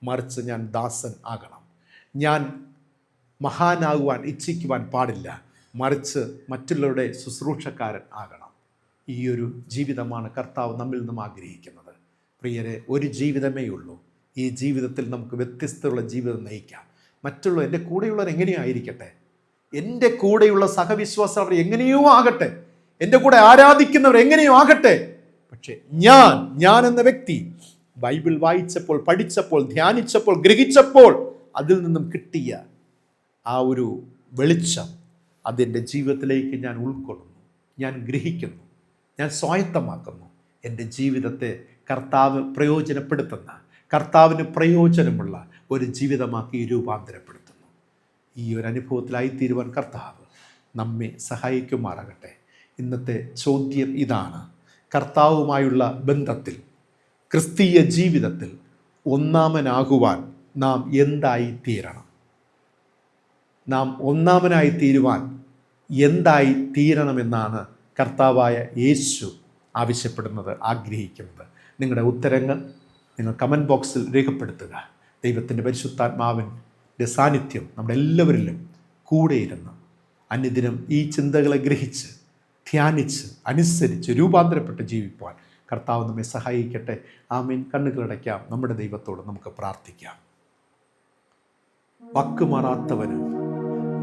മറിച്ച് ഞാൻ ദാസൻ ആകണം. ഞാൻ മഹാനാകുവാൻ ഇച്ഛിക്കുവാൻ പാടില്ല. മറിച്ച് മറ്റുള്ളവരുടെ ശുശ്രൂഷക്കാരൻ ആകണം. ഈ ഒരു ജീവിതമാണ് കർത്താവ് നമ്മിൽ നിന്നും ആഗ്രഹിക്കുന്നത്. പ്രിയരെ, ഒരു ജീവിതമേ ഉള്ളൂ. ഈ ജീവിതത്തിൽ നമുക്ക് വ്യത്യസ്തമുള്ള ജീവിതം നയിക്കാം. മറ്റുള്ള എൻ്റെ കൂടെയുള്ളവർ എങ്ങനെയോ ആയിരിക്കട്ടെ, എൻ്റെ കൂടെയുള്ള സഹവിശ്വാസവർ എങ്ങനെയോ ആകട്ടെ, എൻ്റെ കൂടെ ആരാധിക്കുന്നവർ എങ്ങനെയോ ആകട്ടെ, പക്ഷെ ഞാൻ എന്ന വ്യക്തി ബൈബിൾ വായിച്ചപ്പോൾ, പഠിച്ചപ്പോൾ, ധ്യാനിച്ചപ്പോൾ, ഗ്രഹിച്ചപ്പോൾ അതിൽ നിന്നും കിട്ടിയ ആ ഒരു വെളിച്ചം അതെൻ്റെ ജീവിതത്തിലേക്ക് ഞാൻ ഉൾക്കൊള്ളുന്നു, ഞാൻ ഗ്രഹിക്കുന്നു, ഞാൻ സ്വായത്തമാക്കുന്നു. എൻ്റെ ജീവിതത്തെ കർത്താവ് പ്രയോജനപ്പെടുത്തുന്ന, കർത്താവിന് പ്രയോജനമുള്ള ഒരു ജീവിതമാക്കി രൂപാന്തരപ്പെടുത്തുന്നു. ഈ ഒരു അനുഭവത്തിലായിത്തീരുവാൻ കർത്താവ് നമ്മെ സഹായിക്കുമാറാകട്ടെ. ഇന്നത്തെ ചോദ്യം ഇതാണ്: കർത്താവുമായുള്ള ബന്ധത്തിൽ, ക്രിസ്തീയ ജീവിതത്തിൽ ഒന്നാമനാകുവാൻ നാം എന്തായിത്തീരണം? നാം ഒന്നാമനായി തീരുവാൻ എന്തായി തീരണമെന്നാണ് കർത്താവായ യേശു ആവശ്യപ്പെടുന്നത്, ആഗ്രഹിക്കുന്നത്. നിങ്ങളുടെ ഉത്തരങ്ങൾ നിങ്ങൾ കമൻറ്റ് ബോക്സിൽ രേഖപ്പെടുത്തുക. ദൈവത്തിൻ്റെ പരിശുദ്ധാത്മാവിൻ്റെ സാന്നിധ്യം നമ്മുടെ എല്ലാവരിലും കൂടെ ഇരുന്ന് അനുദിനം ഈ ചിന്തകളെ ഗ്രഹിച്ച്, ധ്യാനിച്ച്, അനുസരിച്ച് രൂപാന്തരപ്പെട്ട് ജീവിക്കുവാൻ കർത്താവ് നമ്മെ സഹായിക്കട്ടെ. ആമീൻ. കണ്ണുകളടയ്ക്കാം. നമ്മുടെ ദൈവത്തോട് നമുക്ക് പ്രാർത്ഥിക്കാം. വാക്കുമാറാത്തവനും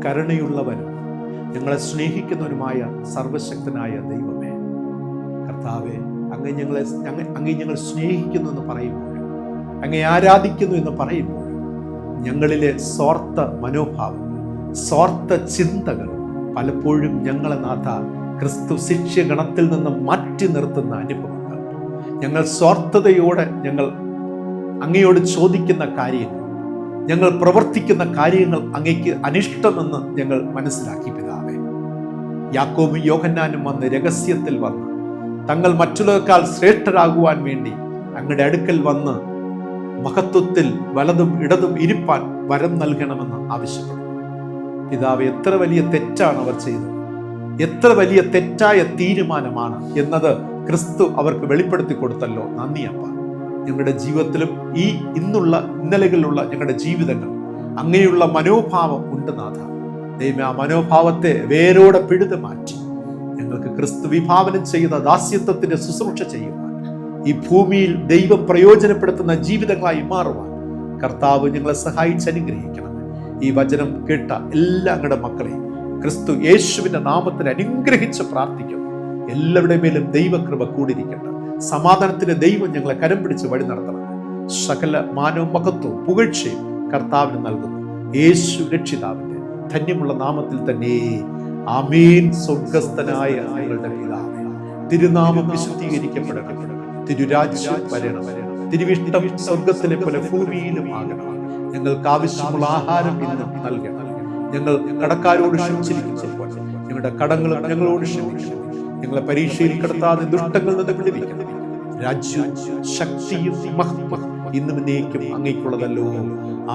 കരുണയുള്ളവനും ഞങ്ങളെ സ്നേഹിക്കുന്നവനുമായ സർവശക്തനായ ദൈവമേ, കർത്താവെ, അങ്ങേ ഞങ്ങൾ സ്നേഹിക്കുന്നു എന്ന് പറയുമ്പോഴും, അങ്ങേ ആരാധിക്കുന്നു എന്ന് പറയുമ്പോഴും ഞങ്ങളിലെ സ്വാർത്ഥ മനോഭാവങ്ങൾ, സ്വാർത്ഥ ചിന്തകൾ പലപ്പോഴും ഞങ്ങളെ നാഥ ക്രിസ്തു ശിഷ്യഗണത്തിൽ നിന്ന് മാറ്റി നിർത്തുന്ന അനുഭവങ്ങൾ, ഞങ്ങൾ സ്വാർത്ഥതയോടെ ഞങ്ങൾ അങ്ങയോട് ചോദിക്കുന്ന കാര്യങ്ങൾ, ഞങ്ങൾ പ്രവർത്തിക്കുന്ന കാര്യങ്ങൾ അങ്ങയ്ക്ക് അനിഷ്ടമെന്ന് ഞങ്ങൾ മനസ്സിലാക്കി പിതാവേ. യാക്കോബും യോഹന്നാനും വന്ന് രഹസ്യത്തിൽ വന്ന് തങ്ങൾ മറ്റുള്ളവർക്കാൾ ശ്രേഷ്ഠരാകുവാൻ വേണ്ടി അങ്ങയുടെ അടുക്കൽ വന്ന് മഹത്വത്തിൽ വലതും ഇടതും ഇരിപ്പാൻ വരം നൽകണമെന്ന് ആവശ്യപ്പെടുന്നു. പിതാവേ, എത്ര വലിയ തെറ്റാണ് അവർ ചെയ്തത്, എത്ര വലിയ തെറ്റായ തീരുമാനമാണ് എന്നത് ക്രിസ്തു അവർക്ക് വെളിപ്പെടുത്തി കൊടുത്തല്ലോ. നന്ദി അപ്പ. ഞങ്ങളുടെ ജീവിതത്തിലും ഈ ഇന്നലെകളിലുള്ള ഞങ്ങളുടെ ജീവിതങ്ങൾ അങ്ങനെയുള്ള മനോഭാവം ഉണ്ട് നാഥ. ദൈവമേ, ആ മനോഭാവത്തെ വേരോടെ പിഴുത് മാറ്റി ഞങ്ങൾക്ക് ക്രിസ്തു വിഭാവനം ചെയ്ത ദാസ്യത്വത്തിന്റെ ശുശ്രൂഷ ചെയ്യുവാൻ, ഈ ഭൂമിയിൽ ദൈവം പ്രയോജനപ്പെടുത്തുന്ന ജീവിതങ്ങളായി മാറുവാൻ കർത്താവ് ഞങ്ങളെ സഹായിച്ച് അനുഗ്രഹിക്കണം. ഈ വചനം കേട്ട എല്ലാ ഞങ്ങളുടെ മക്കളെയും ക്രിസ്തു യേശുവിന്റെ നാമത്തിൽ അനുഗ്രഹിച്ച് പ്രാർത്ഥിക്കുന്നു. എല്ലാവരുടെ മേലും ദൈവകൃപ കൂടിയിരിക്കട്ടെ. സമാധാനത്തിന്റെ ദൈവം ഞങ്ങളെ കരം പിടിച്ച് വഴി നടത്തണം. സകല മാനവും മഹത്വവും പുകഴ്ചയും കർത്താവിന് നൽകുന്നു. യേശു രക്ഷിതാവിന്റെ ധന്യമുള്ള നാമത്തിൽ തന്നെ ആമേൻ. സ്വർഗ്ഗസ്ഥനായ ഞങ്ങളുടെ പിതാവേ, തിരുനാമം വിശുദ്ധീകരിക്കപ്പെടണം. തിരുരാജ്യം വരണം. തിരുവിഷ്ടം സ്വർഗത്തിലെ പോലെ ഭൂമിയിലും ആകണം. ഞങ്ങൾക്ക് ആവശ്യമുള്ള ആഹാരം ഇന്നും നൽകണം. ഞങ്ങൾ കടക്കാരോട് ക്ഷമിച്ചിരിക്കുന്നത് പോലെ ഞങ്ങളുടെ കടങ്ങളും ഞങ്ങളോട് ക്ഷമിക്കണം. ഞങ്ങളെ പരീക്ഷയിൽ കിടത്താതെ ദുഷ്ടങ്ങളിൽ നിന്ന് വിടുവിക്കണം. രാജ്യവും ശക്തിയും മഹത്വം ഇന്നും എന്നേക്കും അങ്ങേക്കുള്ളതല്ലോ.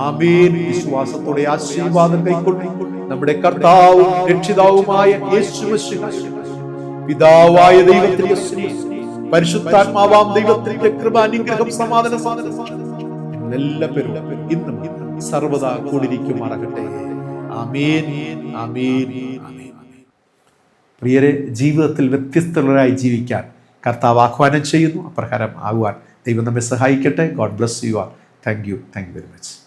ആമേൻ. വിശ്വാസത്തോടെ ആശീർവാദം കൈക്കൊള്ളി നമ്മുടെ കർത്താവും രക്ഷിതാവുമായ യേശുമിശിഹായെ, പിതാവായ ദൈവത്തിന്റെ സ്നേഹം, പരിശുദ്ധാത്മാവാം ദൈവത്തിന്റെ കൃപ, അനുഗ്രഹം, സമാധാനം എല്ലാവരും ഇന്നും സർവദാ കൂടിയിരിക്കുമാറാകട്ടെ. ആമേൻ, ആമേൻ, ആമേൻ. പ്രിയരെ, ജീവിതത്തിൽ വ്യത്യസ്തരായി ജീവിക്കാൻ കർത്താവ് ആഹ്വാനം ചെയ്യുന്നു. അപ്രകാരം ആകുവാൻ ദൈവം നമ്മെ സഹായിക്കട്ടെ. God bless you all. Thank you very much.